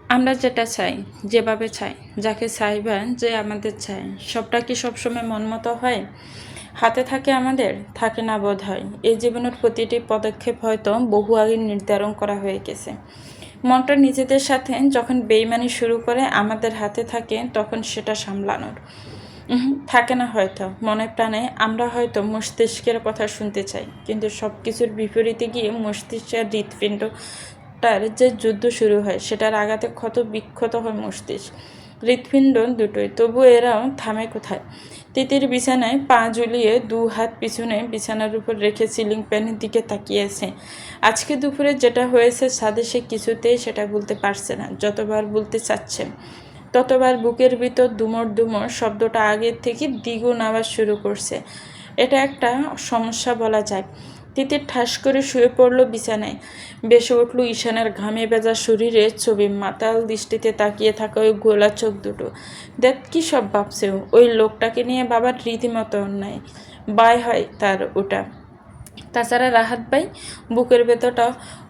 আমরা যেটা চাই, যেভাবে চাই, যাকে চাইবা যে আমাদের চাই, সবটা কি সবসময় মন মতো হয়? হাতে থাকে আমাদের, থাকে না বোধ হয়। এই জীবনের প্রতিটি পদক্ষেপ হয়তো বহু আগে নির্ধারণ করা হয়ে গেছে। মনটা নিজেদের সাথে যখন বেইমানি শুরু করে আমাদের হাতে থাকে, তখন সেটা সামলানোর থাকে না হয়তো। মনে প্রাণে আমরা হয়তো মস্তিষ্কের কথা শুনতে চাই, কিন্তু সব কিছুর বিপরীতে গিয়ে মস্তিষ্কের হৃৎপিণ্ডটার যে যুদ্ধ শুরু হয়, সেটার আঘাতে ক্ষত বিক্ষত হয় মস্তিষ্ক, হৃৎপিণ্ড দুটোই। তবু এরাও থামে কোথায়? তিতির বিছানায় পা ঝুলিয়ে দু হাত পিছনে বিছানার উপর রেখে সিলিং ফ্যানের দিকে তাকিয়েছে। আজকে দুপুরে যেটা হয়েছে ছাদে, সে কিছুতেই সেটা বলতে পারছে না। যতবার বলতে চাচ্ছে, ততবার বুকের ভিতর দুমড় দুমড় শব্দটা আগের থেকে দ্বিগুণ আওয়াজ শুরু করছে। এটা একটা সমস্যা বলা যায়। তিতির ঠাস করে শুয়ে পড়ল বিছানায়। বেসে উঠল ঈশানের ঘামে ভেজা শরীরের ছবি, মাতাল দৃষ্টিতে তাকিয়ে থাকা ওই গোলা চোখ দুটো। দেখ কি সব ভাবছে ওই লোকটাকে নিয়ে। বাবার রীতিমতো অন্যায় বাই হয় তার ওটা। তাছাড়া রাহাত ভাই, বুকের ভেতরটা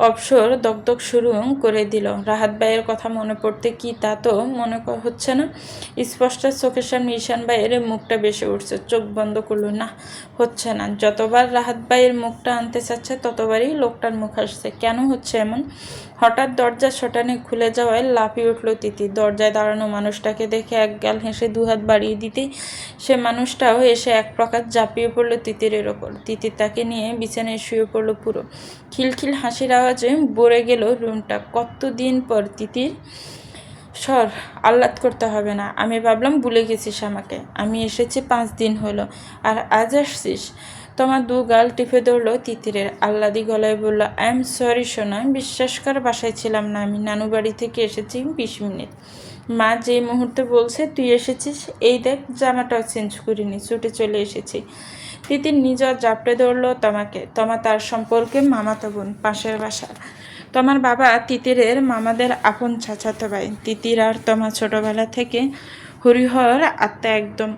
অবসর দগদগ শুরু করে দিল। রাহাত ভাইয়ের কথা মনে পড়তে কি তা তো মনে হচ্ছে না। স্পষ্ট চোখের সামনে ঈশান ভাইয়ের মুখটা বেসে উঠছে। চোখ বন্ধ করলো, না, হচ্ছে না। যতবার রাহাত ভাইয়ের মুখটা আনতে চাচ্ছে, ততবারই লোকটার মুখ আসছে। কেন হচ্ছে এমন? হঠাৎ দরজা শটানে খুলে যাওয়ায় লাফিয়ে উঠল তিতি। দরজায় দাঁড়ানো মানুষটাকে দেখে একগাল হেসে দুহাত বাড়িয়ে দিতেই সে মানুষটাও এসে এক প্রকার ঝাঁপিয়ে পড়ল তিতিরের ওপর। তিতির তাকে নিয়ে বিছানায় শুয়ে পড়ল পুরো। খিলখিল হাসির আওয়াজে ভরে গেল রুমটা। কতদিন পর তিতির সর, আহ্লাদ করতে হবে না। আমি ভাবলাম ভুলে গেছিস আমাকে। আমি এসেছি 5 দিন হলো, আর আজ আসছিস? তোমার দু গাল টিপে ধরলো তিতিরের। আহ্লাদি গলায় বলল, আই এম সরি সোনা, বিশ্বাস কর বাসায় ছিলাম না আমি। নানু বাড়ি থেকে এসেছি 20 মিনিট। মা যে মুহূর্তে বলছে তুই এসেছিস, এই দেখ জামাটাও চেঞ্জ করিনি, ছুটে চলে এসেছি। তিতির নিজেও জাপটে ধরলো তোমাকে। তোমার তার সম্পর্কে মামাতো বোন, পাশের বাসা। তোমার বাবা তিতিরের মামাদের আপন চাচাতো ভাই। তিতির আর তোমার ছোটবেলা থেকে হরিহর আত্মা একদম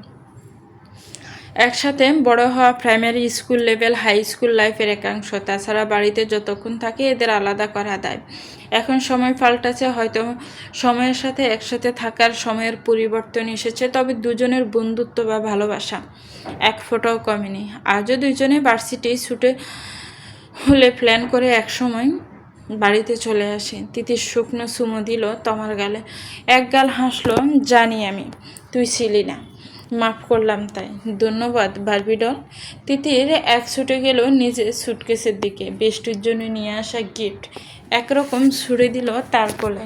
একসাথে বড় হওয়া। Primary school level, high school লাইফের একাংশ। তাছাড়া বাড়িতে যতক্ষণ থাকে এদের আলাদা করা দেয়। এখন সময় পাল্টাছে, হয়তো সময়ের সাথে একসাথে থাকার সময়ের পরিবর্তন এসেছে, তবে দুজনের বন্ধুত্ব বা ভালোবাসা এক ফোঁটাও কমেনি। আজও দুজনে ভার্সিটি ছুটে হলে প্ল্যান করে একসময় বাড়িতে চলে আসে। তিতির শুকনো চুমো দিল তোমার গালে। এক গাল হাসলো, জানি আমি, তুই ছিলি না, মাফ করলাম তাই। ধন্যবাদ বারবি ডল। তিতির এক ছুটে গেল নিজের সুটকেসের দিকে। বৃষ্টির জন্য নিয়ে আসা গিফট একরকম ছুড়ে দিল তার কোলে।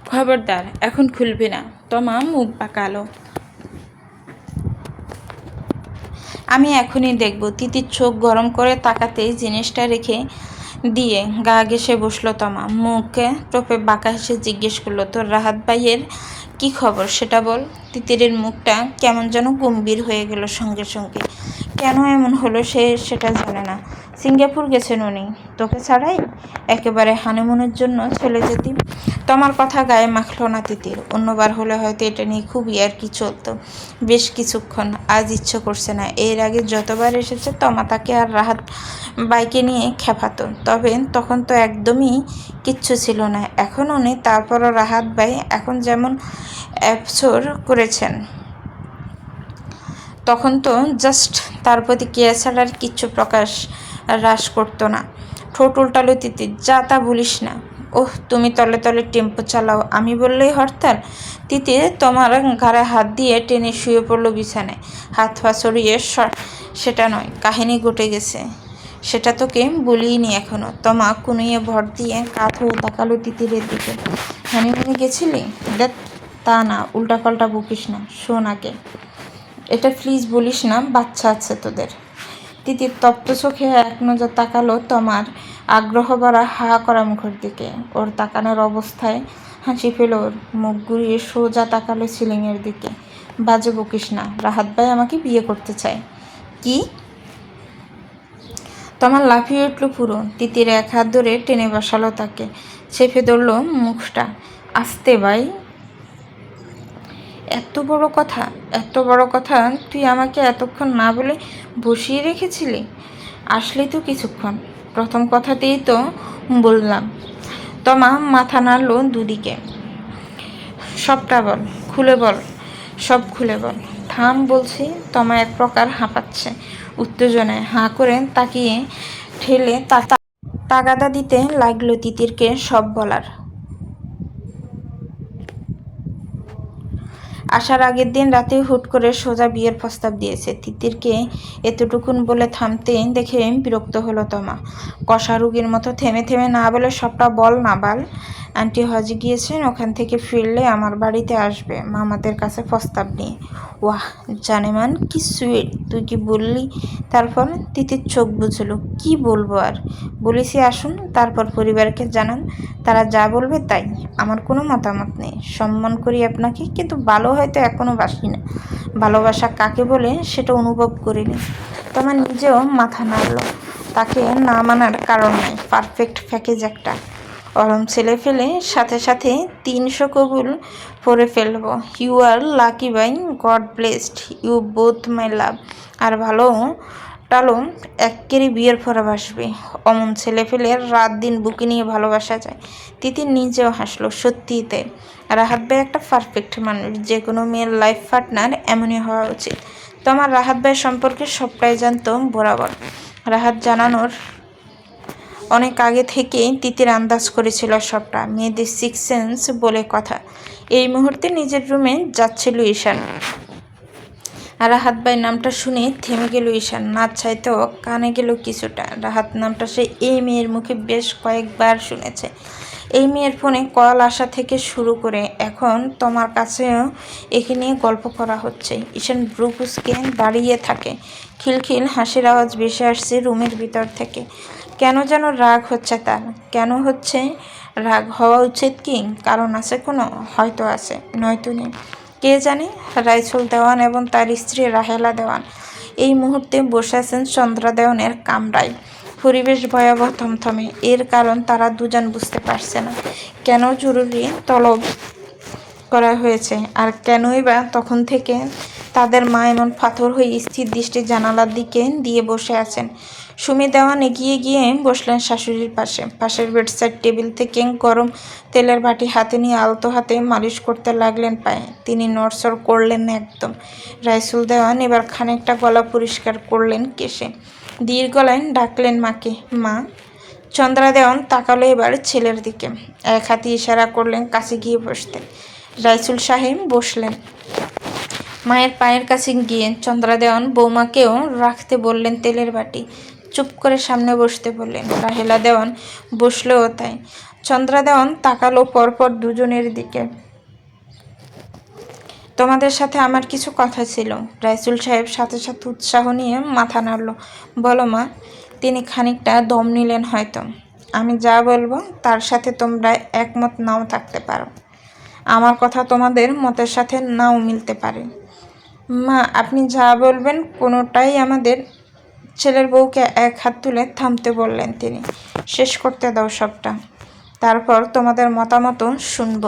খবরদার, এখন খুলবি না। তোমা মুখ বাঁকালো। আমি এখনই দেখব। তিতির চোখ গরম করে তাকাতেই জিনিসটা রেখে দিয়ে গা ঘেঁষে বসলো তমা। মুখে টোপে বাঁকা হেসে জিজ্ঞেস করলো, তোর রাহাত ভাইয়ের কী খবর সেটা বল। তিতিরের মুখটা কেমন যেন গম্ভীর হয়ে গেল সঙ্গে সঙ্গে। কেন এমন হলো সে সেটা জানে না। সিঙ্গাপুর গেছেন উনি, তোকে ছাড়াই? একেবারে হানিমুনের জন্য চলে যেতি। তোমার কথা গায়ে মাখল না তিতির। অন্যবার হলে হয়তো এটা নিয়ে খুব ইয়ার্কি চলতো বেশ কিছুক্ষণ। আজ ইচ্ছে করছে না। এর আগে যতবার এসেছে তমা তাকে আর রাহাত বাইকে নিয়ে খেপাতো, তবে তখন তো একদমই কিচ্ছু ছিল না। এখন উনি, তারপরও রাহাত ভাই এখন যেমন অ্যাবসোর করেছেন, তখন তো জাস্ট তার প্রতি কেয়া ছাড়ার কিচ্ছু প্রকাশ হ্রাস করতো না। ঠোঁট উল্টালো তিতির। যা তা বলিস না। ওহ, তুমি তলে তলে টেম্পো চালাও, আমি বললেই হরতাল। তিতির তোমার ঘাড়ে হাত দিয়ে টেনে শুয়ে পড়লো বিছানায়। হাত পা ছড়িয়ে সেটা নয়, কাহিনী ঘটে গেছে, সেটা তোকে বলিনি এখনো। তোমা কুনুইয়ে ভর দিয়ে কাঁধ হয়ে তাকালো তিতিরের দিকে। হানিমুনে গেছিলি? দেখ, তা না, উল্টাপাল্টা বকিস না, শোন আগে। এটা প্লিজ বলিস না, বাচ্চা আছে তোদের। তিতির তপ্ত চোখে এক নজর তাকালো তোমার আগ্রহ ভরা হা করা মুখের দিকে। ওর তাকানোর অবস্থায় হাসি পেল ওর। মুখ ঘুরিয়ে সোজা তাকালো সিলিংয়ের দিকে। বাজে বকিস না, রাহাত ভাই আমাকে বিয়ে করতে চায়। কি? তোমার লাফিয়ে উঠল পুরো। তিতির এক হাত ধরে টেনে বসালো তাকে, চেপে ধরল মুখটা। আস্তে ভাই, এত বড় কথা, এত বড় কথা তুই আমাকে এতক্ষণ না বলে বসিয়ে রেখেছিলি? আসলি তো কিছুক্ষণ প্রথম কথাতেই তো বললাম। তমা মাথা নাড়ল দুদিকে। সবটা বল, খুলে বল, সব খুলে বল। থাম বলছি। তমা এক প্রকার হাঁপাচ্ছে উত্তেজনায়, হাঁ করে তাকিয়ে ঠেলে তাগাদা দিতে লাগলো তিতিরকে সব বলার। আসার আগের দিন রাতে হুট করে সোজা বিয়ের প্রস্তাব দিয়েছে। তিতিরকে এতটুকুন বলে থামতে দেখে বিরক্ত হলো তমা। কষা রুগীর মতো থেমে থেমে না বলে সবটা বল না বাল। আন্টি হজে গিয়েছেন, ওখান থেকে ফিরলে আমার বাড়িতে আসবে মামাদের কাছে প্রস্তাব নিয়ে। ওয়াহ জানেমান, কি সুইট। তুই কি বললি? তারপর তিতির চোখ বুঝলো। কি বলবো আর? বলেছি আসুন, তারপর পরিবারকে জানান, তারা যা বলবে তাই। আমার কোনো মতামত নেই। সম্মান করি আপনাকে, কিন্তু ভালো হয়তো এখনও বাসি না। ভালোবাসা কাকে বলে সেটা অনুভব করিনি। তোমার নিজেও মাথা নাড়ল। তাকে না মানার কারণ নাই। পারফেক্ট প্যাকেজ একটা। অরম ছেলে ফেলে সাথে সাথে 300 কবুল পরে ফেলবো। ইউ আর লাকি বাই, God blessed you both my love. আর ভালো টালো এক্কেরই বিয়ের পরে বাসবে। অমন ছেলে ফেলে রাত দিন বুকে নিয়ে ভালোবাসা যায়। তিতির নিজেও হাসলো। সত্যিই তাই। রাহাত ভাই একটা পারফেক্ট মানুষ। যে কোনো মেয়ের লাইফ পার্টনার এমনই হওয়া উচিত। তো আমার রাহাত ভাই সম্পর্কে সবটাই জানতো বরাবর। রাহাত জানানোর অনেক আগে থেকেই তিতির আন্দাজ করেছিল সবটা। মেয়েদের সিক্স সেন্স বলে কথা। এই মুহূর্তে নিজের রুমে যাচ্ছিল ঈশান। রাহাত ভাই নামটা শুনে থেমে গেল ঈশান। না চাইতেও কানে গেল কিছুটা। রাহাত নামটা সে এই মেয়ের মুখে বেশ কয়েকবার শুনেছে। এই মেয়ের ফোনে কল আসা থেকে শুরু করে এখন তোমার কাছেও একে নিয়ে গল্প করা হচ্ছে। ঈশান ব্রুকুসকে দাঁড়িয়ে থাকে। খিলখিল হাসির আওয়াজ ভেসে আসছে রুমের ভিতর থেকে। কেন যেন রাগ হচ্ছে তার। কেন হচ্ছে রাগ? হওয়া উচিত কি? কারণ আছে কোনো? হয়তো আছে, নয়তো নেই, কে জানে। রাইসুল দেওয়ান এবং তার স্ত্রী রাহেলা দেওয়ান এই মুহূর্তে বসে আছেন চন্দ্রা দেওয়ানের কামরায়। পরিবেশ ভয়াবহ, থমথমে। এর কারণ তারা দুজন বুঝতে পারছে না। কেন জরুরি তলব করা হয়েছে, আর কেনই বা তখন থেকে তাদের মা এমন পাথর হয়ে স্থির দৃষ্টি জানালার দিকে দিয়ে বসে আছেন। সুমি দেওয়ান এগিয়ে গিয়ে বসলেন শাশুড়ির পাশে। পাশের বেডসাইড টেবিল থেকে গরম তেলের বাটি হাতে নিয়ে আলতো হাতে মালিশ করতে লাগলেন পায়ে। তিনি নড়চড় করলেন না একদম। রাইসুল দেওয়ান এবার খানিকটা গলা পরিষ্কার করলেন কেশে। দীর্ঘ গলায় ডাকলেন মাকে। মা। চন্দ্রা দেওয়ান তাকালো এবার ছেলের দিকে। এক হাতে ইশারা করলেন কাছে গিয়ে বসতে। রাইসুল সাহেব বসলেন। মায়ের পায়ের কাছে গিয়ে চন্দ্রা দেওয়ান বৌমাকেও রাখতে বললেন তেলের বাটি। চুপ করে সামনে বসতে বললেন। রাহেলা দেওয়ান বসলেও তাই। চন্দ্রা দেওয়ান তাকালো পরপর দুজনের দিকে। তোমাদের সাথে আমার কিছু কথা ছিল। রাইসুল সাহেব সাথে সাথে উৎসাহ নিয়ে মাথা নাড়ল। বলো মা। তিনি খানিকটা দম নিলেন হয়তো। আমি যা বলবো তার সাথে তোমরা একমত নাও থাকতে পারো। আমার কথা তোমাদের মতের সাথে নাও মিলতে পারে। মা আপনি যা বলবেন কোনোটাই আমাদের। ছেলের বউকে এক হাত তুলে থামতে বললেন তিনি। শেষ করতে দাও সবটা, তারপর তোমাদের মতামত শুনব।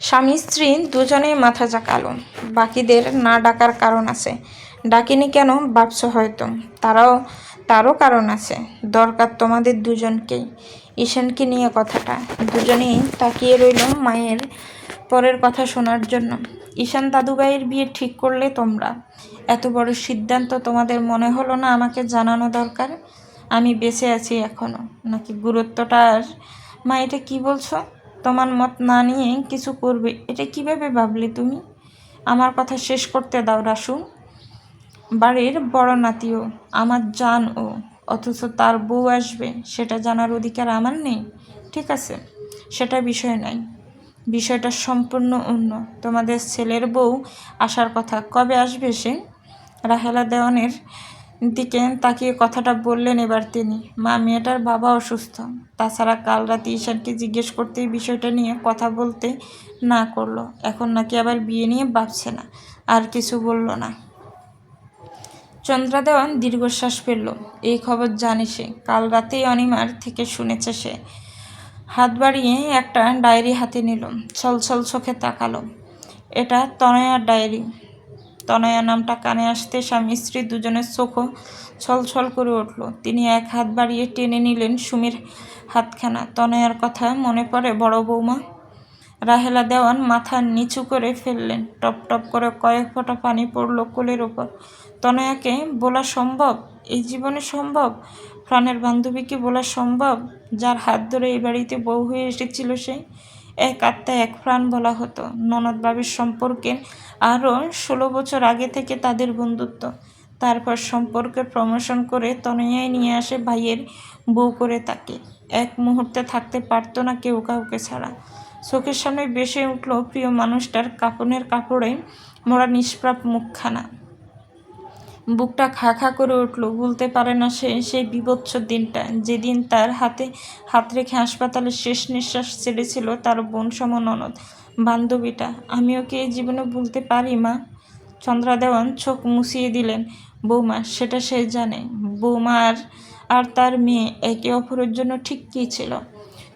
স্বামী স্ত্রী দুজনেই মাথা জাকালো। বাকিদের না ডাকার কারণ আছে। ডাকিনি কেন ভাবছ হয়তো। তারও কারণ আছে। দরকার তোমাদের দুজনকেই। ঈশানকে নিয়ে কথাটা। দুজনেই তাকিয়ে রইল মায়ের পরের কথা শোনার জন্য। ঈশান দাদুভাইয়ের বিয়ে ঠিক করলে তোমরা। এত বড় সিদ্ধান্ত তোমাদের মনে হলো না আমাকে জানানো দরকার? আমি বেঁচে আছি এখনো, নাকি গুরুত্বটা আর? মা এটা কি বলছো? তোমার মত না নিয়ে কিছু করবে, এটা কিভাবে ভাবলে তুমি? আমার কথা শেষ করতে দাও রাসু। বাড়ির বড় নাতিও, আমার জান ও, অথচ তার বউ আসবে সেটা জানার অধিকার আমার নেই? ঠিক আছে, সেটা বিষয় নাই। বিষয়টা সম্পূর্ণ অন্য। তোমাদের ছেলের বউ আসার কথা। কবে আসবে সে? রাহেলা দেওয়ানের দিকে তাকিয়ে কথাটা বললেন এবার তিনি। মা মেয়েটার বাবা অসুস্থ। তাছাড়া কাল রাতে ঈশানকে জিজ্ঞেস করতেই বিষয়টা নিয়ে কথা বলতে না করলো। এখন নাকি আবার বিয়ে নিয়ে ভাবছে না। আর কিছু বলল না। চন্দ্রা দেওয়ান দীর্ঘশ্বাস ফেলল। এই খবর জানে সে। কাল রাতেই অনিমার থেকে শুনেছে সে। হাত বাড়িয়ে একটা ডায়েরি হাতে নিল। ছলছল চোখে তাকালো। এটা তনয়ার ডায়েরি। তনয়া নামটা কানে আসতে স্বামী স্ত্রী দুজনের চোখও ছলছল করে উঠল। তিনি এক হাত বাড়িয়ে টেনে নিলেন সুমির হাতখানা। তনয়ার কথা মনে পড়ে বড় বৌমা? রাহেলা দেওয়ান মাথা নিচু করে ফেললেন। টপ টপ করে কয়েক ফোঁটা পানি পড়ল কোলের ওপর। তনয়াকে বলা সম্ভব? এই জীবনে সম্ভব? প্রাণের বান্ধবীকে বলা সম্ভব? যার হাত ধরে এই বাড়িতে বউ হয়ে এসেছিল সে? এক আত্মা এক প্রাণ বলা হতো। ননদ ভাবির সম্পর্কে আরও 16 বছর আগে থেকে তাদের বন্ধুত্ব। তারপর সম্পর্কের প্রমোশন করে তনয়াই নিয়ে আসে ভাইয়ের বউ করে তাকে। এক মুহূর্তে থাকতে পারতো না কেউ কাউকে ছাড়া। চোখের সামনে ভেসে উঠল প্রিয় মানুষটার কাপড়ের কাপড়ে মোড়া নিষ্প্রাপ মুখখানা। বুকটা খা খা করে উঠল। ভুলতে পারে না সে সেই বীভৎস দিনটা, যেদিন তার হাতে হাত রেখে হাসপাতালে শেষ নিঃশ্বাস ছেড়েছিল তার বোন সম ননদ বান্ধবীটা। আমি ওকে এই জীবনে ভুলতে পারি মা? চন্দ্রা দেওয়ান চোখ মুছিয়ে দিলেন। বৌমা, সেটা সে জানে। বৌমা আর তার মেয়ে একে অপরের জন্য ঠিক কী ছিল।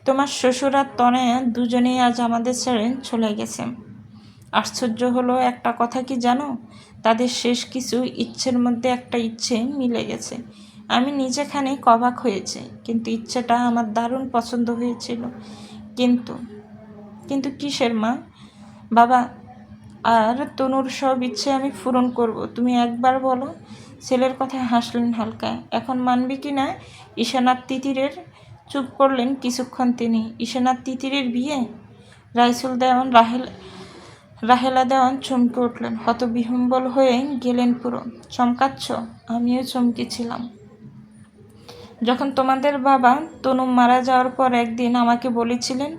তোমার শ্বশুর আর তনয়া দুজনেই আজ আমাদের ছেড়ে চলে গেছে। আশ্চর্য হলো একটা কথা কি জানো? তাদের শেষ কিছু ইচ্ছের মধ্যে একটা ইচ্ছে মিলে গেছে। আমি নিজে খানিক অবাক হয়েছি, কিন্তু ইচ্ছেটা আমার দারুণ পছন্দ হয়েছিল। কিন্তু কিন্তু কিসের মা? বাবা আর তনুর সব ইচ্ছে আমি পূরণ করব। তুমি একবার বলো। ছেলের কথায় হাসলেন হালকা। এখন মানবি কি না ঈশানার তিতিরের? চুপ করলেন কিছুক্ষণ তিনি। ঈশানার তিতিরের বিয়ে? রাইসুল দেওয়ান রাহেলা দেওয়ান চমকে উঠলেন। হতবিহ্বল হয়ে গেলেন পুরো। চমকাচ্ছ? আমিও চমকেছিলাম। যখন তোমাদের বাবা তনু মারা যাওয়ার পর একদিন আমাকে বলেছিলেন,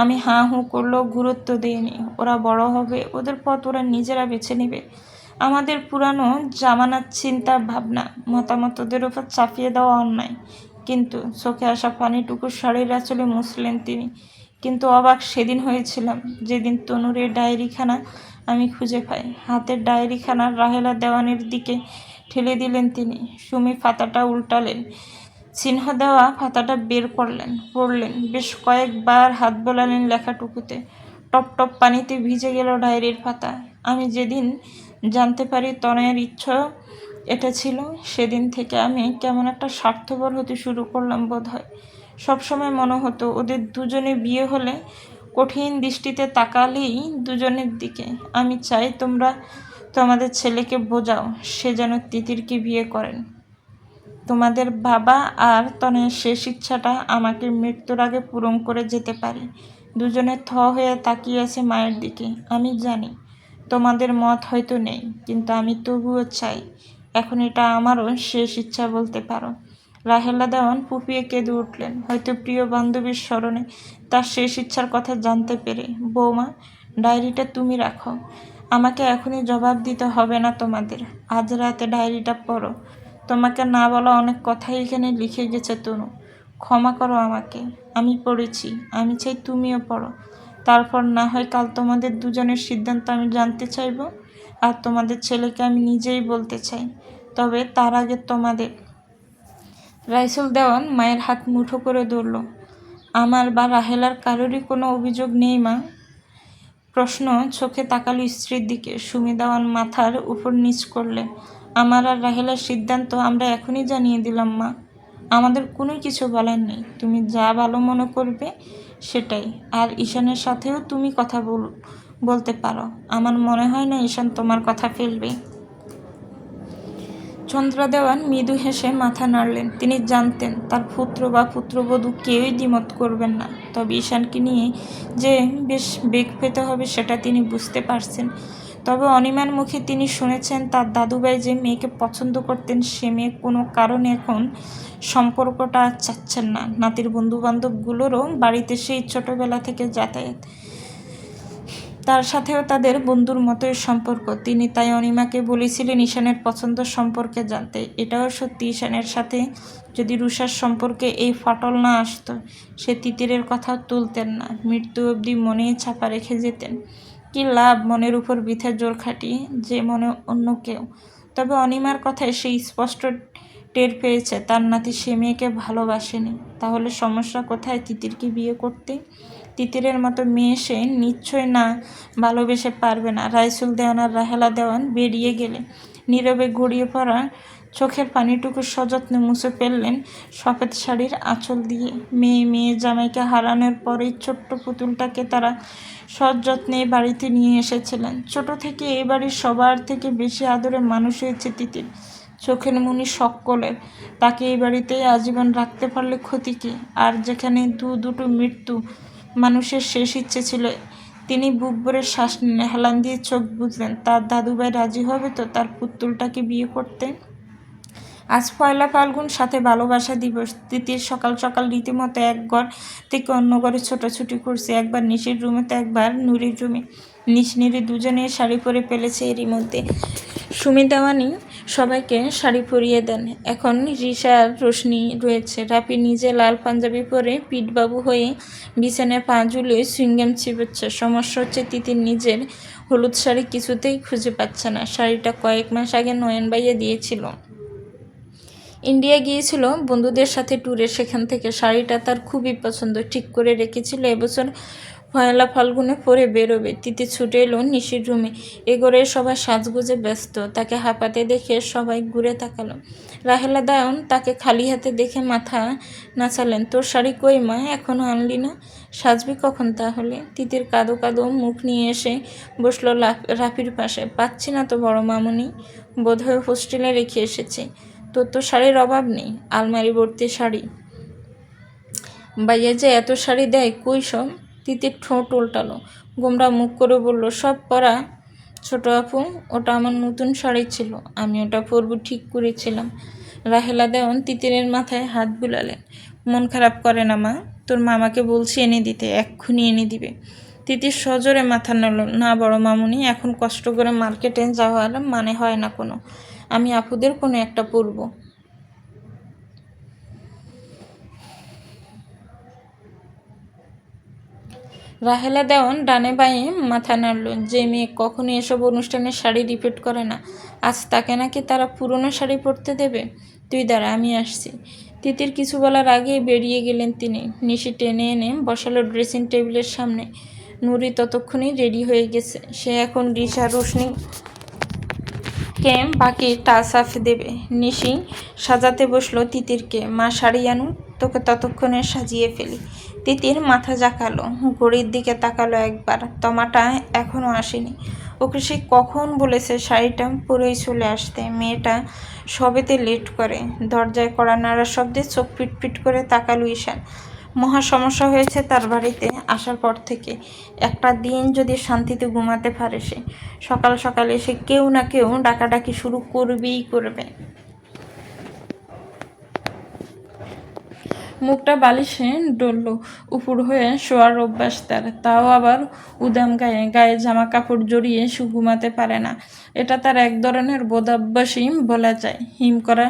আমি হাঁ হুঁ করলেও গুরুত্ব দিইনি। ওরা বড় হবে, ওদের পথ ওরা নিজেরা বেছে নেবে। আমাদের পুরানো জামানার চিন্তা ভাবনা মতামত ওদের ওপর চাপিয়ে দেওয়া অন্যায়। কিন্তু চোখে আসা পানিটুকু শাড়ির আঁচলে মুছলেন তিনি। কিন্তু অবাক সেদিন হয়েছিলাম, যেদিন তনুর এই ডায়েরিখানা আমি খুঁজে পাই। হাতের ডায়েরিখানা রাহেলা দেওয়ানের দিকে ঠেলে দিলেন তিনি। সুমি পাতাটা উল্টালেন। চিহ্ন দেওয়া পাতাটা বের করলেন, পড়লেন। বেশ কয়েকবার হাত বোলালেন লেখাটুকুতে। টপ টপ পানিতে ভিজে গেল ডায়েরির পাতা। আমি যেদিন জানতে পারি তনয়ের ইচ্ছা এটা ছিল, সেদিন থেকে আমি কেমন একটা স্বার্থপর হতে শুরু করলাম বোধ হয়। সবসময় মনে হতো ওদের দুজনে বিয়ে হলে কঠিন দৃষ্টিতে তাকালেই দুজনের দিকে। আমি চাই তোমরা তোমাদের ছেলেকে বোঝাও সে যেন তিতিরকে বিয়ে করেন। তোমাদের বাবা আর তনয়ের শেষ ইচ্ছাটা আমাকে মৃত্যুর আগে পূরণ করে যেতে পারি। দুজনে থ হয়ে তাকিয়ে আছে মায়ের দিকে। আমি জানি তোমাদের মত হয়তো নেই, কিন্তু আমি তবুও চাই। এখন এটা আমারও শেষ ইচ্ছা বলতে পারো। রাহেলা দেওয়ান ফুপিয়ে কেঁদে উঠলেন, হয়তো প্রিয় বান্ধবীর স্মরণে তার শেষ ইচ্ছার কথা জানতে পেরে। বৌমা, ডায়েরিটা তুমি রাখো। আমাকে এখনই জবাব দিতে হবে না তোমাদের। আজ রাতে ডায়েরিটা পড়ো। তোমাকে না বলা অনেক কথাই এখানে লিখে গেছে তনু। ক্ষমা করো আমাকে। আমি পড়েছি, আমি চাই তুমিও পড়ো। তারপর না হয় কাল তোমাদের দুজনের সিদ্ধান্ত আমি জানতে চাইব, আর তোমাদের ছেলেকে আমি নিজেই বলতে চাই। তবে তার আগে তোমাদের। রাইসুল দেওয়ান মায়ের হাত মুঠো করে ধরল। আমার বা রাহেলার কারোরই কোনো অভিযোগ নেই মা? প্রশ্ন চোখে তাকালো স্ত্রীর দিকে। সুমি দেওয়ান মাথার উপর নিচ করলেন। আমার আর রাহেলার সিদ্ধান্ত আমরা এখনই জানিয়ে দিলাম মা। আমাদের কোনো কিছু বলার নেই। তুমি যা ভালো মনে করবে সেটাই। আর ঈশানের সাথেও তুমি কথা বলতে পারো। আমার মনে হয় না ঈশান তোমার কথা ফেলবে। চন্দ্রা দেওয়ান মৃদু হেসে মাথা নাড়লেন। তিনি জানতেন তার পুত্র বা পুত্রবধূ কেউই দ্বিমত করবেন না। তবে ঈশানকে নিয়ে যে বেশ বেগ পেতে হবে সেটা তিনি বুঝতে পারছেন। তবে অনিমার মুখে তিনি শুনেছেন তার দাদুভাই যে মেয়েকে পছন্দ করতেন, সে মেয়ে কোনো কারণে এখন সম্পর্কটা চাচ্ছেন না। নাতির বন্ধুবান্ধবগুলোরও বাড়িতে সেই ছোটোবেলা থেকে যাতায়াত, তার সাথেও তাদের বন্ধুর মতোই সম্পর্ক। তিনি তাই অনিমাকে বলেছিলেন ঈশানের পছন্দ সম্পর্কে জানতে। এটাও সত্যি, ঈশানের সাথে যদি রুষার সম্পর্কে এই ফাটল না আসতো, সে তিতিরের কথাও তুলতেন না। মৃত্যু অবধি মনেই ছাপা রেখে যেতেন। কি লাভ মনের উপর বৃথা জোর খাটিয়ে, যে মনে অন্য কেউ। তবে অনিমার কথায় সেই স্পষ্ট টের পেয়েছে তার নাতি সে মেয়েকে ভালোবাসেনি। তাহলে সমস্যা কোথায় তিতিরকে বিয়ে করতে? তিতিরের মতো মেয়ে সে নিশ্চয় না ভালোবেসে পারবে না। রাইসুল দেওয়ান আর রাহেলা দেওয়ান বেরিয়ে গেলে নীরবে গড়িয়ে পড়া চোখের পানিটুকু সযত্নে মুছে ফেললেন সফেদ শাড়ির আঁচল দিয়ে। মেয়ে জামাইকে হারানোর পরেই ছোট্ট পুতুলটাকে তারা সযত্নে বাড়িতে নিয়ে এসেছিলেন। ছোট থেকে এ বাড়ির সবার থেকে বেশি আদরে মানুষ হয়েছে তিতির, চোখের মনি সকলের। তাকে এই বাড়িতেই আজীবন রাখতে পারলে ক্ষতি কী? আর যেখানে দুটো মৃত্যু মানুষের শেষ ইচ্ছে ছিল, তিনি বুক ভরে শ্বাস নিলেন, হেলান দিয়ে চোখ বুঝলেন তার দাদুভাই রাজি হবে তো তার পুতুলটাকে বিয়ে করতে। আজ পয়লা ফাল্গুন, সাথে ভালোবাসা দিবস। তিতির সকাল সকাল রীতিমতো এক ঘর থেকে অন্য ঘরে ছোটাছুটি করছে, একবার নিশির রুমে তো একবার নুরির রুমে। নিশি দুজনে শাড়ি পরে ফেলেছে এরই মধ্যে। সুমি দেওয়ানি সবাইকে শাড়ি পরিয়ে দেন। এখন রিশা আর রোশনি রয়েছে। রাফি নিজে লাল পাঞ্জাবি পরে পিঠবাবু হয়ে বিছানায় পা ঝুলিয়ে সুইংগাম চিবোচ্ছে। সমস্যা হচ্ছে তিতির নিজের হলুদ শাড়ি কিছুতেই খুঁজে পাচ্ছে না। শাড়িটা কয়েক মাস আগে নয়ন বাইয়ে দিয়েছিল। ইন্ডিয়া গিয়েছিল বন্ধুদের সাথে ট্যুরে, সেখান থেকে শাড়িটা তার খুবই পছন্দ, ঠিক করে রেখেছিল এবছর পয়লা ফাল্গুনে পরে বেরোবে। তিতি ছুটে এলো নিশির রুমে। এ ঘরে সবাই সাজগুজে ব্যস্ত। তাকে হাঁপাতে দেখে সবাই ঘুরে তাকালো। রাহেলা দায়ন তাকে খালি হাতে দেখে মাথা নাচালেন। তোর শাড়ি কই মা, এখনও আনলি না? সাজবি কখন তাহলে? তিতির কাঁদো কাঁদো মুখ নিয়ে এসে বসলো রাফির পাশে। পাচ্ছি না তো বড় মামুনি, বোধহয় হোস্টেলে রেখে এসেছি। তোর তো শাড়ির অভাব নেই, আলমারি ভর্তি শাড়ি। ভাইয়া যে এত শাড়ি দেয়, কই সব? তিতির ঠোঁট উল্টালো, গোমরা মুখ করে বলল, সব পরা ছোট আপু, ওটা আমার নতুন শাড়ি ছিল, আমি ওটা পরবো ঠিক করেছিলাম। রাহেলা দেওয়ান তিতিরের মাথায় হাত বুলালেন। মন খারাপ করে না মা, তোর মামাকে বলছি এনে দিতে, এক্ষুনি এনে দিবে। তিতির সজোরে মাথা নাড়ল। না বড় মামুনি, এখন কষ্ট করে মার্কেটে যাওয়ার মানে হয় না কোনো, আমি আপুদের কোনো একটা পরবো। রাহেলা দেওয়ান ডানে বাঁয়ে মাথা নাড়ল। যে মেয়ে কখনো এসব অনুষ্ঠানে শাড়ি রিপিট করে না, আজ তাকে নাকি তারা পুরনো শাড়ি পরতে দেবে? তুই দাঁড়া, আমি আসছি। তিতির কিছু বলার আগেই বেরিয়ে গেলেন তিনি। নিশি টেনে এনে বসালো ড্রেসিং টেবিলের সামনে। নুরি ততক্ষণই রেডি হয়ে গেছে। সে এখন রিশা রোশনিকে বাকি টাচ আপ দেবে। নিশি সাজাতে বসলো তিতিরকে। মা শাড়ি আনু, তোকে ততক্ষণে সাজিয়ে ফেলি। তিতির মাথা জাকালো, ঘড়ির দিকে তাকালো একবার। তমাটা এখনও আসেনি। ওকে সে কখন বলেছে শাড়িটা পরেই চলে আসতে। মেয়েটা সবেতে লেট করে। দরজায় কড়া নাড়ার শব্দে চোখ পিটপিট করে তাকালো ঈশান। মহা সমস্যা হয়েছে তার বাড়িতে আসার পর থেকে। একটা দিন যদি শান্তিতে ঘুমাতে পারে সে, সকাল সকাল এসে কেউ না কেউ ডাকাডাকি শুরু করবেই করবে। মুখটা বালিশে ডলল, উপুর হয়ে শোয়ার অভ্যাস তার, তাও আবার উদাম গায়ে। গায়ে জামা কাপড় জড়িয়ে ঘুমাতে পারে না। এটা তার এক ধরনের বোধাভ্যাসই বলা যায়। হিম করা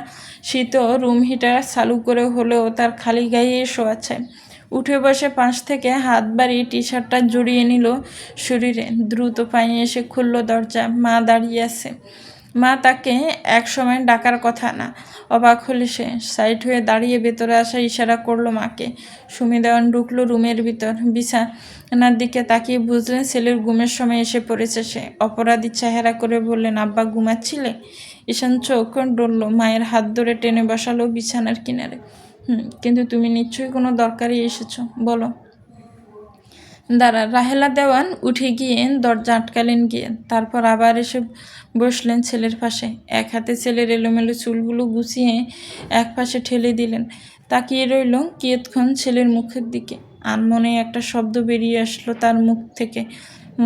শীত রুম হিটার চালু করে হলেও তার খালি গায়ে শোয়া চাই। উঠে বসে পাশ থেকে হাত বাড়িয়ে টি শার্টটা জড়িয়ে নিল শরীরে। দ্রুত পায়ে এসে খুলল দরজা। মা দাঁড়িয়ে আছে। মা তাকে এক সময় ডাকার কথা না। অবাক হলে সে। সাইড হয়ে দাঁড়িয়ে ভেতরে আসা ইশারা করলো মাকে। সুমি দেওয়ান ঢুকলো রুমের ভিতর। বিছানার দিকে তাকিয়ে বুঝলেন ছেলের ঘুমের সময় এসে পড়েছে সে। অপরাধী চেহারা করে বললেন, আব্বা ঘুমাচ্ছিলে? ঈশান চোখ ডলল। মায়ের হাত ধরে টেনে বসালো বিছানার কিনারে। কিন্তু তুমি নিশ্চয়ই কোনো দরকারে এসেছো, বলো। দাঁড়া। রাহেলা দেওয়ান উঠে গিয়ে দরজা আটকালেন গিয়ে। তারপর আবার এসে বসলেন ছেলের পাশে। এক হাতে ছেলের এলোমেলো চুলগুলো গুছিয়ে এক পাশে ঠেলে দিলেন। তাকিয়ে রইল কিয়ৎক্ষণ ছেলের মুখের দিকে। আনমনে একটা শব্দ বেরিয়ে আসলো তার মুখ থেকে,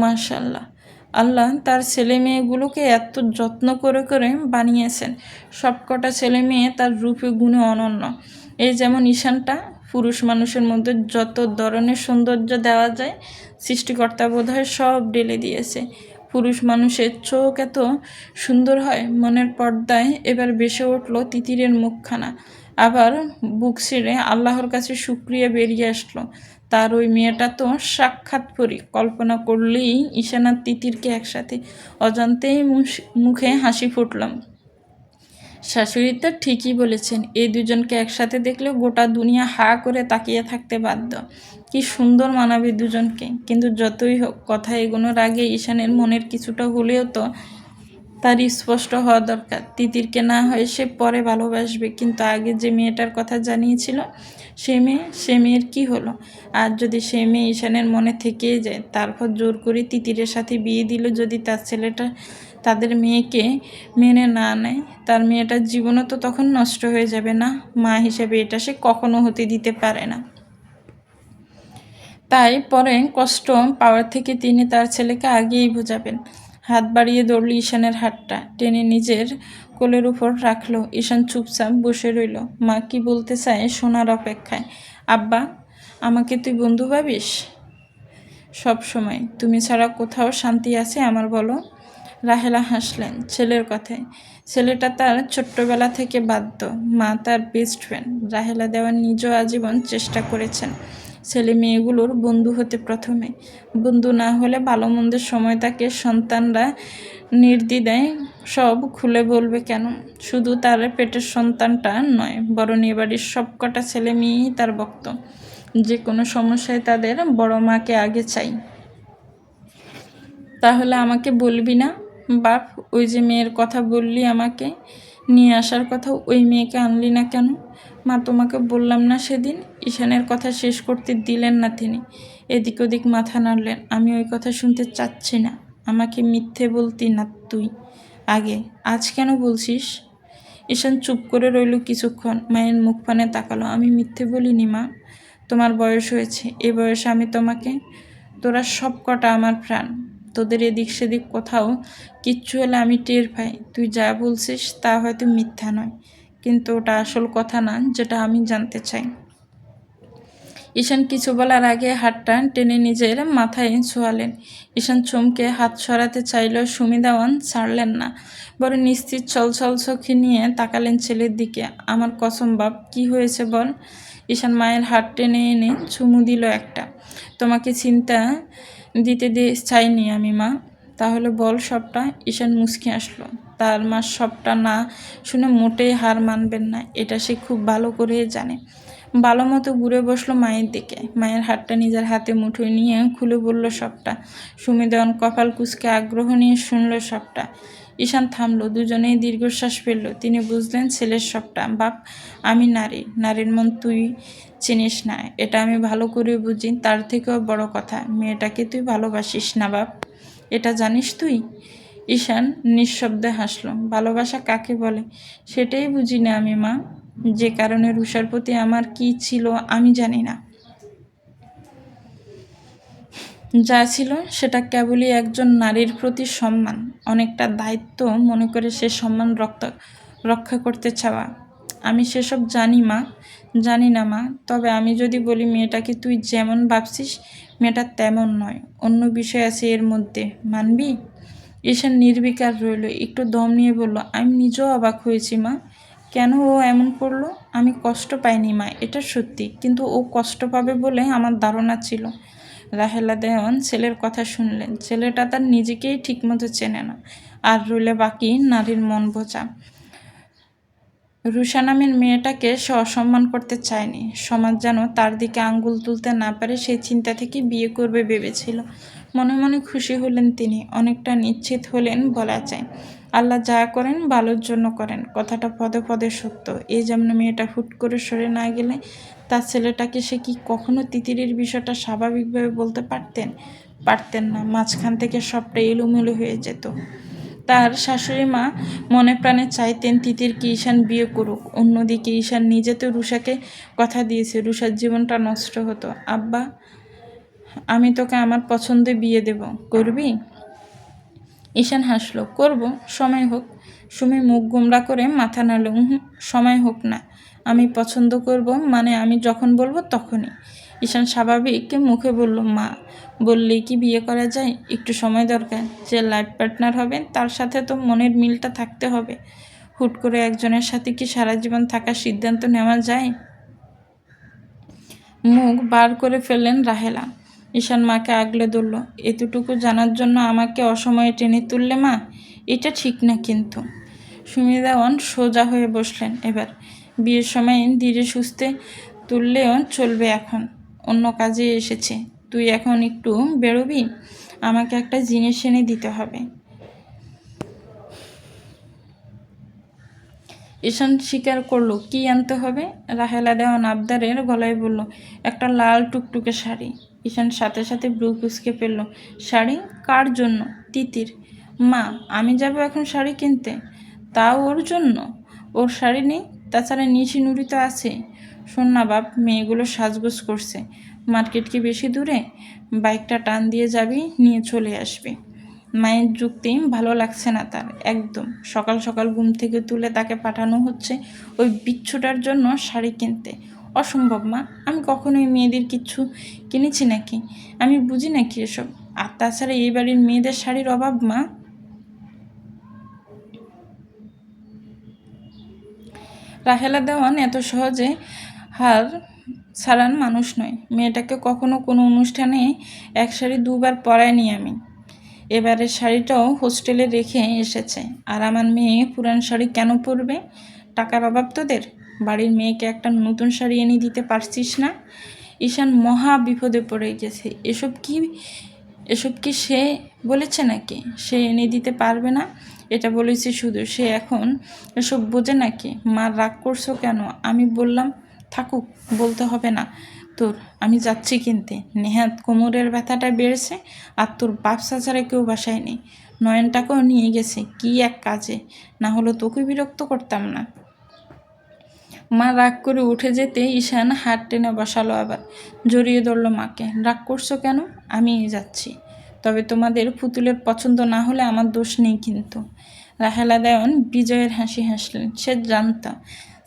মাশাআল্লাহ। আল্লাহ তার ছেলে মেয়েগুলোকে এত যত্ন করে করে বানিয়েছেন। সবকটা ছেলে মেয়ে তার রূপে গুণে অনন্য। এই যেমন ঈশানটা। পুরুষ মানুষের মধ্যে যত ধরনের সৌন্দর্য দেওয়া যায়, সৃষ্টিকর্তা বোধহয় সব ঢেলে দিয়েছে। পুরুষ মানুষের চোখ এত সুন্দর হয়, মনের পর্দায় এবার ভেসে উঠল তিতিরের মুখখানা। আবার বুক ছিঁড়ে আল্লাহর কাছে শুকরিয়া বেরিয়ে আসলো। তার ওই মেয়েটা তো সাক্ষাৎ পরী। কল্পনা করলেই ঈশান আর তিতিরকে একসাথে অজান্তেই মুখে হাসি ফুটলাম। শাশুড়ি তো ঠিকই বলেছেন, এই দুজনকে একসাথে দেখলে গোটা দুনিয়া হা করে তাকিয়ে থাকতে বাধ্য। কি সুন্দর মানাবে দুজনকে। কিন্তু যতই হোক, কথা এগোনোর আগে ঈশানের মনের কিছুটা হলেও তো তার স্পষ্ট হওয়া দরকার। তিতিরকে না হয় সে পরে ভালোবাসবে, কিন্তু আগে যে মেয়েটার কথা জানিয়েছিল সে মেয়ের কি হলো? আর যদি সে মেয়ে ঈশানের মনে থেকেই যায়, তারপর জোর করে তিতিরের সাথে বিয়ে দিল, যদি তার ছেলেটা তাদের মেয়েকে মেনে না নেয়, তার মেয়েটার জীবনও তো তখন নষ্ট হয়ে যাবে না? মা হিসেবে এটা সে কখনো হতে দিতে পারে না। তাই পরে কষ্ট পাওয়ার থেকে তিনি তার ছেলেকে আগেই বোঝাবেন। হাত বাড়িয়ে ধরল ঈশানের হাতটা, টেনে নিজের কোলের উপর রাখলো। ঈশান চুপচাপ বসে রইল, মা কি বলতে চায় শোনার অপেক্ষায়। আব্বা, আমাকে তুই বন্ধু ভাবিস? সব সময়। তুমি ছাড়া কোথাও শান্তি আছে আমার, বলো? রাহেলা হাসলেন ছেলের কথায়। ছেলেটা তার ছোট্টবেলা থেকে বাধ্য, মা তার বেস্ট ফ্রেন্ড। রাহেলা দেওয়ান নিজেও আজীবন চেষ্টা করেছেন ছেলে মেয়েগুলোর বন্ধু হতে। প্রথমে বন্ধু না হলে ভালো মন্দের সময় তাকে সন্তানরা নির্দ্বিধায় সব খুলে বলবে কেন? শুধু তার পেটের সন্তানটা নয়, বরং এ বাড়ির সবকটা ছেলে মেয়েই তার ভক্ত। যে কোনো সমস্যায় তাদের বড় মাকে আগে চাই। তাহলে আমাকে বলবি না বাপ? ওই যে মেয়ের কথা বললি আমাকে নিয়ে আসার কথা, ওই মেয়েকে আনলি না কেন? মা, তোমাকে বললাম না সেদিন। ঈশানের কথা শেষ করতে দিলেন না তিনি, এদিক ওদিক মাথা নাড়লেন। আমি ওই কথা শুনতে চাচ্ছি না। আমাকে মিথ্যে বলতি না তুই আগে, আজ কেন বলছিস? ঈশান চুপ করে রইল কিছুক্ষণ, মায়ের মুখ পানে তাকালো। আমি মিথ্যে বলিনি মা, তোমার বয়স হয়েছে, এ বয়সে আমি তোমাকে, তোরা সব কটা আমার প্রাণ। তোদের এদিক সেদিক কোথাও কিচ্ছু হলে আমি টের পাই। তুই যা বলছিস তা হয়তো মিথ্যা নয়, কিন্তু ওটা আসল কথা না যেটা আমি জানতে চাই। ঈশান কিছু বলার আগে হাতটা টেনে নিজের মাথায় ছোঁয়ালেন। ঈশান চমকে হাত সরাতে চাইলেও সুমি দেওয়ান ছাড়লেন না, বড় নিশ্চিত ছলছল চোখে নিয়ে তাকালেন ছেলের দিকে। আমার কসম বাপ, কি হয়েছে বল? ঈশান মায়ের হাত টেনে এনে চুমু দিল একটা। তোমাকে চিন্তা দিতে চাইনি আমি মা। তাহলে বল সবটা। ঈশান মুচকি আসলো। তার মা সবটা না শুনে মোটেই হার মানবেন না, এটা সে খুব ভালো করে জানে। ভালো মতো ঘুরে বসলো মায়ের দিকে, মায়ের হাতটা নিজের হাতে মুঠোয় নিয়ে খুলে বলল সবটা। সুমি দেওয়ান কপাল কুঁচকে আগ্রহ নিয়ে শুনল সবটা। ঈশান থামলো, দুজনেই দীর্ঘশ্বাস ফেলল। তিনি বুঝলেন ছেলের সবটা। বাপ, আমি নারী, নারীর মন তুই চিনিস না, এটা আমি ভালো করে বুঝি। তার থেকেও বড় কথা, মেয়েটাকে তুই ভালোবাসিস না বাপ, এটা জানিস তুই? ঈশান নিঃশব্দে হাসল। ভালোবাসা কাকে বলে সেটাই বুঝি না আমি মা। যে কারণে রুষার প্রতি আমার কি ছিল আমি জানি না। যা ছিল সেটা কেবলই একজন নারীর প্রতি সম্মান, অনেকটা দায়িত্ব মনে করে সে সম্মান রক্ষা করতে চাওয়া। আমি সেসব জানি মা, জানি না মা। তবে আমি যদি বলি মেয়েটাকে তুই যেমন ভাবছিস মেয়েটা তেমন নয়, অন্য বিষয় আছে এর মধ্যে, মানবি? ঈশান নির্বিকার রইল, একটু দম নিয়ে বলল, আমি নিজেও অবাক হয়েছি মা। কেন ও এমন করলো? আমি কষ্ট পাইনি মা, এটা সত্যি, কিন্তু ও কষ্ট পাবে বলে আমার ধারণা ছিল। রাহেলা দেওয়ান ছেলের কথা শুনলেন। ছেলেটা তার নিজেকেই ঠিকমতো চেনে না, আর রইলে বাকি নারীর মন বোঝা। রুষা নামের মেয়েটাকে সে অসম্মান করতে চায়নি। সমাজ যেন তার দিকে আঙ্গুল তুলতে না পারে সেই চিন্তা থেকে বিয়ে করবে ভেবেছিল। মনে মনে খুশি হলেন তিনি, অনেকটা নিশ্চিত হলেন বলা যায়। আল্লাহ যা করেন ভালোর জন্য করেন, কথাটা পদে পদে সত্য। এই যেমন মেয়েটা হুট করে সরে না গেলে তার ছেলেটাকে সে কি কখনো তিতিরের বিষয়টা স্বাভাবিকভাবে বলতে পারতেন না। মাঝখান থেকে সবটা এলোমেলো হয়ে যেত। তার শাশুড়ি মা মনে প্রাণে চাইতেন তিতিরকে ঈশান বিয়ে করুক। অন্যদিকে ঈশান নিজে তো রুষাকে কথা দিয়েছে, রুষার জীবনটা নষ্ট হতো। আব্বা, আমি তোকে আমার পছন্দে বিয়ে দেব, করবি? ঈশান হাসলো, করব, সময় হোক। সুমি মুখ গোমড়া করে মাথা নাড়ল। সময় হোক না, আমি পছন্দ করব মানে আমি যখন বলবো তখনই। ঈশান স্বাভাবিক মুখে বলল, মা বললেই কি বিয়ে করা যায়? একটু সময় দরকার। যে লাইফ পার্টনার হবে তার সাথে তো মনের মিলটা থাকতে হবে। হুট করে একজনের সাথে কি সারা জীবন থাকার সিদ্ধান্ত নেওয়া যায়? মুখ বার করে ফেললেন রাহেলা। ঈশান মাকে আগলে ধরল। এতটুকু জানার জন্য আমাকে অসময়ে টেনে তুললে মা? এটা ঠিক না কিন্তু। সুমি দেওয়ান সোজা হয়ে বসলেন। এবার বিয়ের সময় ধীরে সুস্থে তুললেও চলবে, এখন অন্য কাজে এসেছে। তুই এখন একটু বেরোবি, আমাকে একটা জিনিস এনে দিতে হবে। ঈশান স্বীকার করলো, কি আনতে হবে? রাহেলা দেওয়ান আবদারের গলায় বলল, একটা লাল টুকটুকে শাড়ি। ঈশান সাথে সাথে ব্রু কুঁচকে ফেলল। শাড়ি? কার জন্য? তিতির। মা, আমি যাব এখন শাড়ি কিনতে? তাও ওর জন্য? ওর শাড়ি নেই? তাছাড়া নিশি নুরি তো আছে। শোন না বাপ, মেয়েগুলো সাজগোজ করছে, মার্কেট কি বেশি দূরে? বাইকটা টান দিয়ে যাবি, নিয়ে চলে আসবি। মায়ের যুক্তি ভালো লাগছে না তার একদম। সকাল সকাল ঘুম থেকে তুলে তাকে পাঠানো হচ্ছে ওই বিচ্ছুটার জন্য শাড়ি কিনতে। অসম্ভব মা, আমি কখনোই মেয়েদের কিচ্ছু কিনেছি নাকি? আমি বুঝি নাকি এসব? আর তাছাড়া এই বাড়ির মেয়েদের শাড়ির অভাব মা। রাহেলা দেওয়ান এত সহজে হার ছাড়ান মানুষ নয়। মেয়েটাকে কখনো কোনো অনুষ্ঠানে এক শাড়ি দুবার পরায়নি আমি। এবারের শাড়িটাও হোস্টেলে রেখে এসেছে। আর আমার মেয়ে পুরান শাড়ি কেন পরবে? টাকার অভাব তোদের? বাড়ির মেয়েকে একটা নতুন শাড়ি এনে দিতে পারছিস না? ঈশান মহা বিপদে পড়ে গেছে। এসব কি সে বলেছে নাকি? সে এনে দিতে পারবে না এটা বলেছে শুধু। সে এখন এসব বোঝে নাকি? মা, রাগ করছো কেন? আমি বললাম থাকুক, বলতে হবে না তোর। আমি যাচ্ছি কিনতে। নেহাত কোমরের ব্যথাটা বেড়েছে, আর তোর বাপ ছাড়া কেউ বাসায় নেই। নয়নটাকেও নিয়ে গেছে কি এক কাজে, না হলে তোকে বিরক্ত করতাম না। মা রাগ করে উঠে যেতে ঈশান হাত টেনে বসালো, আবার জড়িয়ে ধরল মাকে। রাগ করছো কেন? আমি যাচ্ছি, তবে তোমাদের পুতুলের পছন্দ না হলে আমার দোষ নেই কিন্তু। রাহেলা দেওয়ান বিজয়ের হাসি হাসলেন। সে জানত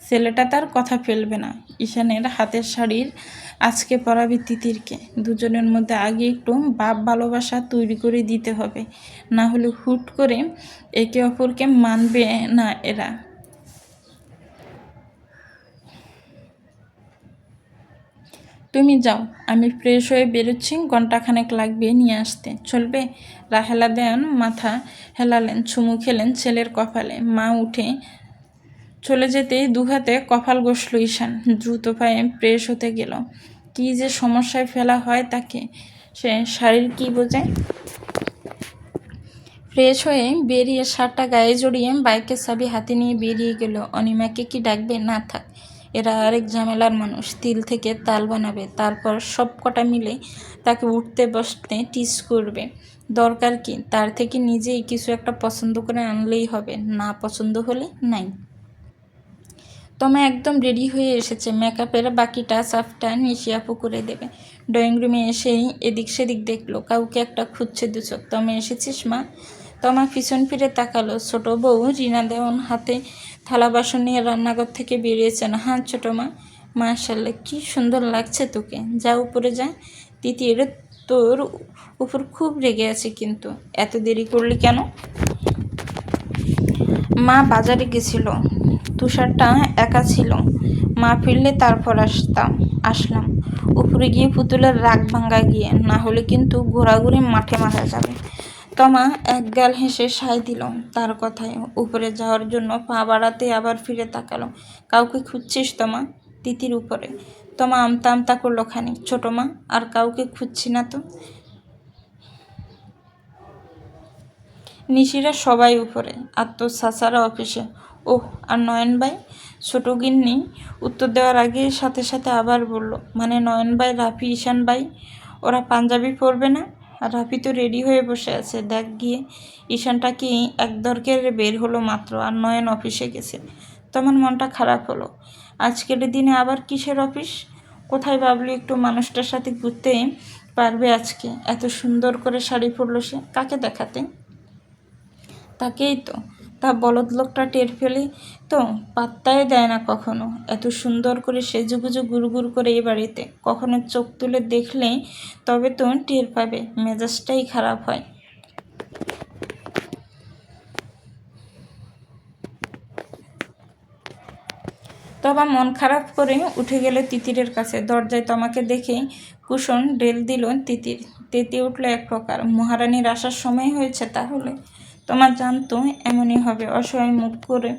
ছেলেটা তার কথা ফেলবে না। ঈশানের হাতের শাড়ির আজকে পরাবে তিতিরকে। দুজনের মধ্যে আগে একটু ভাব ভালোবাসা তৈরি করে দিতে হবে, না হলে হুট করে একে অপরকে মানবে না এরা। তুমি যাও, আমি ফ্রেশ হয়ে বেরোচ্ছি, ঘন্টাখানেক লাগবে নিয়ে আসতে। চলবে? রাহেলা দেন মাথা হেলালেন, চুমু খেলেন ছেলের কপালে। মা উঠে চলে যেতেই দুহাতে কপাল ঘষল ঈশান। দ্রুত পায়ে ফ্রেশ হতে গেল। কি যে সমস্যায় ফেলা হয় তাকে, সে শাড়ির কি বোঝে? ফ্রেশ হয়ে বেরিয়ে শার্টটা গায়ে জড়িয়ে বাইকের চাবি হাতে নিয়ে বেরিয়ে গেল। অনিমাকে কি ডাকবে? না থাক, এরা আরেক ঝামেলার মানুষ। তিল থেকে তাল বানাবে, তারপর সব কটা মিলে তাকে উঠতে বসতে টিস করবে। দরকার কি? তার থেকে নিজেই কিছু একটা পছন্দ করে আনলেই হবে, না পছন্দ হলে নাই। তমা একদম রেডি হয়ে এসেছে। মেকআপের বাকি টাচ আপটা নিশি আপু করে দেবে। ড্রয়িং রুমে এসেই এদিক সেদিক দেখলো, কাউকে একটা খুঁজছে দুচোখ। তমা, এসেছিস মা? তমা পিছন ফিরে তাকালো। ছোট বউ রিনা দেওয়ান হাতে থালা বাসন নিয়ে রান্নাঘর থেকে বেরিয়েছেন। হ্যাঁ ছোটো মা। মাশাআল্লাহ, কি সুন্দর লাগছে তোকে। যা উপরে যা। তিতির তোর উপর খুব রেগে আছে কিন্তু। এত দেরি করলি কেন? মা বাজারে গেছিল, তুষারটা একা ছিল। মা ফিরলে তারপর আসলাম। উপরে গিয়ে পুতুলের রাগ ভাঙ্গা গিয়ে, না হলে কিন্তু ঘোরাঘুরি মাঠে মারা যাবে। তমা একগাল হেসে সায় দিল তার কথায়। উপরে যাওয়ার জন্য পা বাড়াতে আবার ফিরে তাকালো। কাউকে খুঁজছিস তমা? তিতির উপরে। তমা আমতা আমতা করলো খানিক। ছোট মা, আর কাউকে খুঁজছি না তো। নিশিরা সবাই উপরে, আর তোর সাসারা অফিসে। ওহ, আর নয়ন ভাই? ছোটো গিন্নি উত্তর দেওয়ার আগে সাথে সাথে আবার বলল, মানে নয়ন ভাই, রাফি, ঈশান ভাই ওরা পাঞ্জাবি পরবে না? আর রাফি তো রেডি হয়ে বসে আছে, দেখ গিয়ে। ঈশানটা কি এক দরকারে বের হলো মাত্র, আর নয়ন অফিসে গেছে। তোমার মনটা খারাপ হলো। আজকের দিনে আবার কিসের অফিস? কোথায় ভাবলি একটু মানুষটার সাথে ঘুরতে পারবে আজকে? এত সুন্দর করে শাড়ি পরলো সে, কাকে দেখাতে? তাকেই তো। তা বলদ লোকটা টের ফেলে তো পাত্তাই দেয় না কখনো। এত সুন্দর করে সেজেগুজে গুড়গুড় করে এ বাড়িতে কখনো চোখ তুলে দেখলে তবে তো টের পাবে, মেজাজটাই খারাপ হয়। তবা মন খারাপ করে উঠে গেল তিতিরের কাছে। দরজায় তমাকে দেখে কুশন ঢেল দিল তিতির। তেতে উঠল এক প্রকার। মহারানীর আসার সময় হয়েছে তাহলে। তোমার জানতো এমনই হবে। অসহায় মুখ করে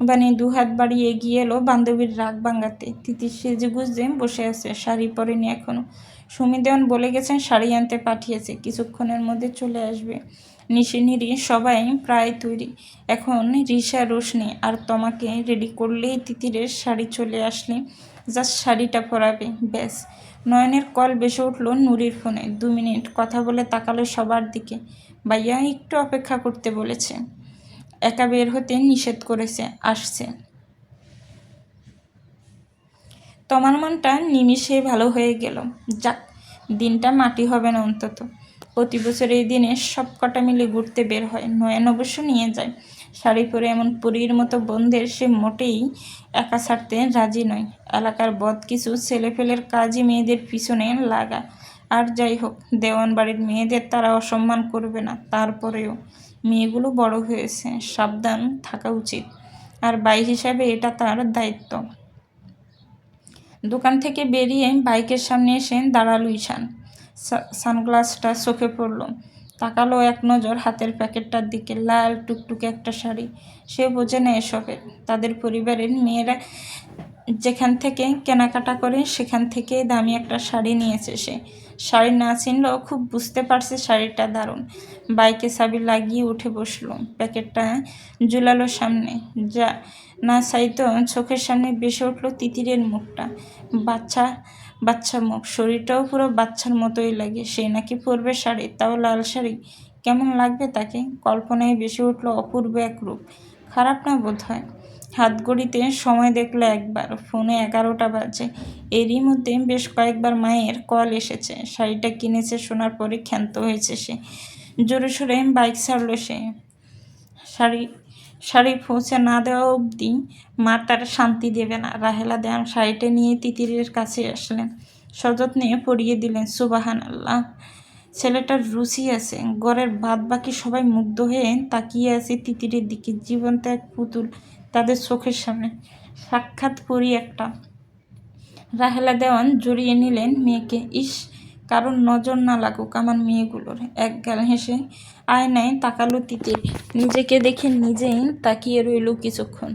বানিয়ে দুহাত বাড়িয়ে এগিয়ে এলো বান্ধবীর রাগ ভাঙাতে। তিথি সেজে গুজে বসে আছে, শাড়ি পরেনি এখনো। সুমি দেওয়ান বলে গেছেন শাড়ি আনতে পাঠিয়েছে, কিছুক্ষণের মধ্যে চলে আসবে। নিশিনিরি সবাই প্রায় তৈরি। এখন রিশা, রোশনি আর তোমাকে রেডি করলেই তিতিরের শাড়ি চলে আসলে জাস্ট শাড়িটা পরাবে, ব্যাস। নয়নের কল বেসে উঠল নুরির ফোনে। 2 মিনিট কথা বলে তাকালো সবার দিকে। ভাইয়া একটু অপেক্ষা করতে বলেছে, একা বের হতে নিষেধ করেছে, আসছে। তোমার মনটা নিমিষে ভালো হয়ে গেল। যাক, দিনটা মাটি হবে না অন্তত। প্রতি বছর এই দিনে সব কটা মিলে ঘুরতে বের হয়, নয়ন অবশ্য নিয়ে যায়। শাড়ি পরে এমন পরীর মতো বন্ধের সে মোটেই একা ছাড়তে রাজি নয়। এলাকার বদ কিছু ছেলেফেলের কাজই মেয়েদের পিছনে লাগা। আর যাই হোক, দেওয়ান বাড়ির মেয়েদের তারা অসম্মান করবে না। তারপরেও মেয়েগুলো বড় হয়েছে, সাবধান থাকা উচিত। আর ভাই হিসাবে এটা তার দায়িত্ব। দোকান থেকে বেরিয়ে বাইকের সামনে এসে দাঁড়ালো ঈশান। সানগ্লাসটা চোখে পড়ল। তাকালো এক নজর হাতের প্যাকেটটার দিকে। লাল টুকটুকে একটা শাড়ি। সে বোঝে না এসবের। তাদের পরিবারের মেয়েরা যেখান থেকে কেনাকাটা করে সেখান থেকে দামি একটা শাড়ি নিয়েছে সে। শাড়ি না চিনলেও খুব বুঝতে পারছে শাড়িটা দারুণ। বাইকে চাবি লাগিয়ে উঠে বসলো। প্যাকেটটা ঝুলালো সামনে। যা না চাইতো চোখের সামনে ভেসে উঠল তিতিরের মুখটা। বাচ্চা বাচ্চা মুখ, শরীরটাও পুরো বাচ্চার মতোই লাগে। সে নাকি পরবে শাড়ি, তাও লাল শাড়ি। কেমন লাগবে তাকে? কল্পনায় ভেসে উঠল অপূর্ব এক রূপ। খারাপ না বোধ হয়। হাত ঘড়িতে সময় দেখলো একবার, ফোনে 11টা বাজে। এরই মধ্যে বেশ কয়েকবার মায়ের কল এসেছে। শাড়িটা কিনেছে শোনার পরে ক্ষান্ত হয়েছে সে। জোরে সোরে বাইক ছাড়লো সে। শাড়ি পৌঁছে না দেওয়া অবধি মা তার শান্তি দেবে না। রাহেলা দেওয়ান শাড়িটা নিয়ে তিতিরের কাছে আসলেন, সযত্নে পরিয়ে দিলেন। সুবহানাল্লাহ, ছেলেটার রুচি আছে। ঘরের বাদ বাকি সবাই মুগ্ধ হয়ে তাকিয়ে আছে তিতিরের দিকে। জীবন্ত এক পুতুল তাদের চোখের সামনে, সাক্ষাৎ পরী একটা। রাহেলা দেওয়ান জড়িয়ে নিলেন মেয়েকে। ইস, কারণ নজর না লাগুক আমার মেয়েগুলোর। একগাল হেসে আয়নায় তাকালো তিতির। নিজেকে দেখে নিজেই তাকিয়ে রইল কিছুক্ষণ।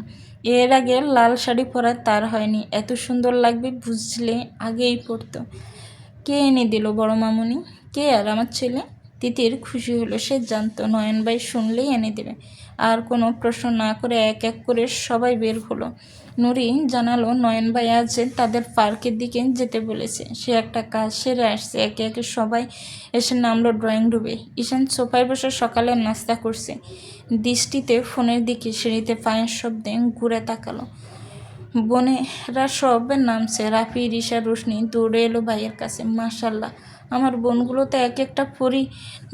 এর আগে লাল শাড়ি পরা তার হয়নি। এত সুন্দর লাগবে বুঝলে আগেই পরতো। কে এনে দিল বড় মামুনি? কে আর আমার ছেলে? তিতির খুশি হলো। সে জানতো নয়ন ভাই শুনলেই এনে দেবে। আর কোনো প্রশ্ন না করে এক এক করে সবাই বের হলো। নুরি জানালো নয়ন ভাই আজ তাদের পার্কের দিকে যেতে বলেছে। সে একটা কাজ সেরে আসছে। একে একে সবাই এসে নামলো ড্রয়িং রুমে। ঈশান সোফায় বসে সকালের নাস্তা করছে, দৃষ্টিতে ফোনের দিকে। সিঁড়িতে পায়ের শব্দে ঘুরে তাকালো। বোনেরা সব নামছে। রাফি, রিশা, রোশনি দৌড়ে এলো ভাইয়ের কাছে। মাশাল্লাহ, আমার বোনগুলো তো এক একটা পরী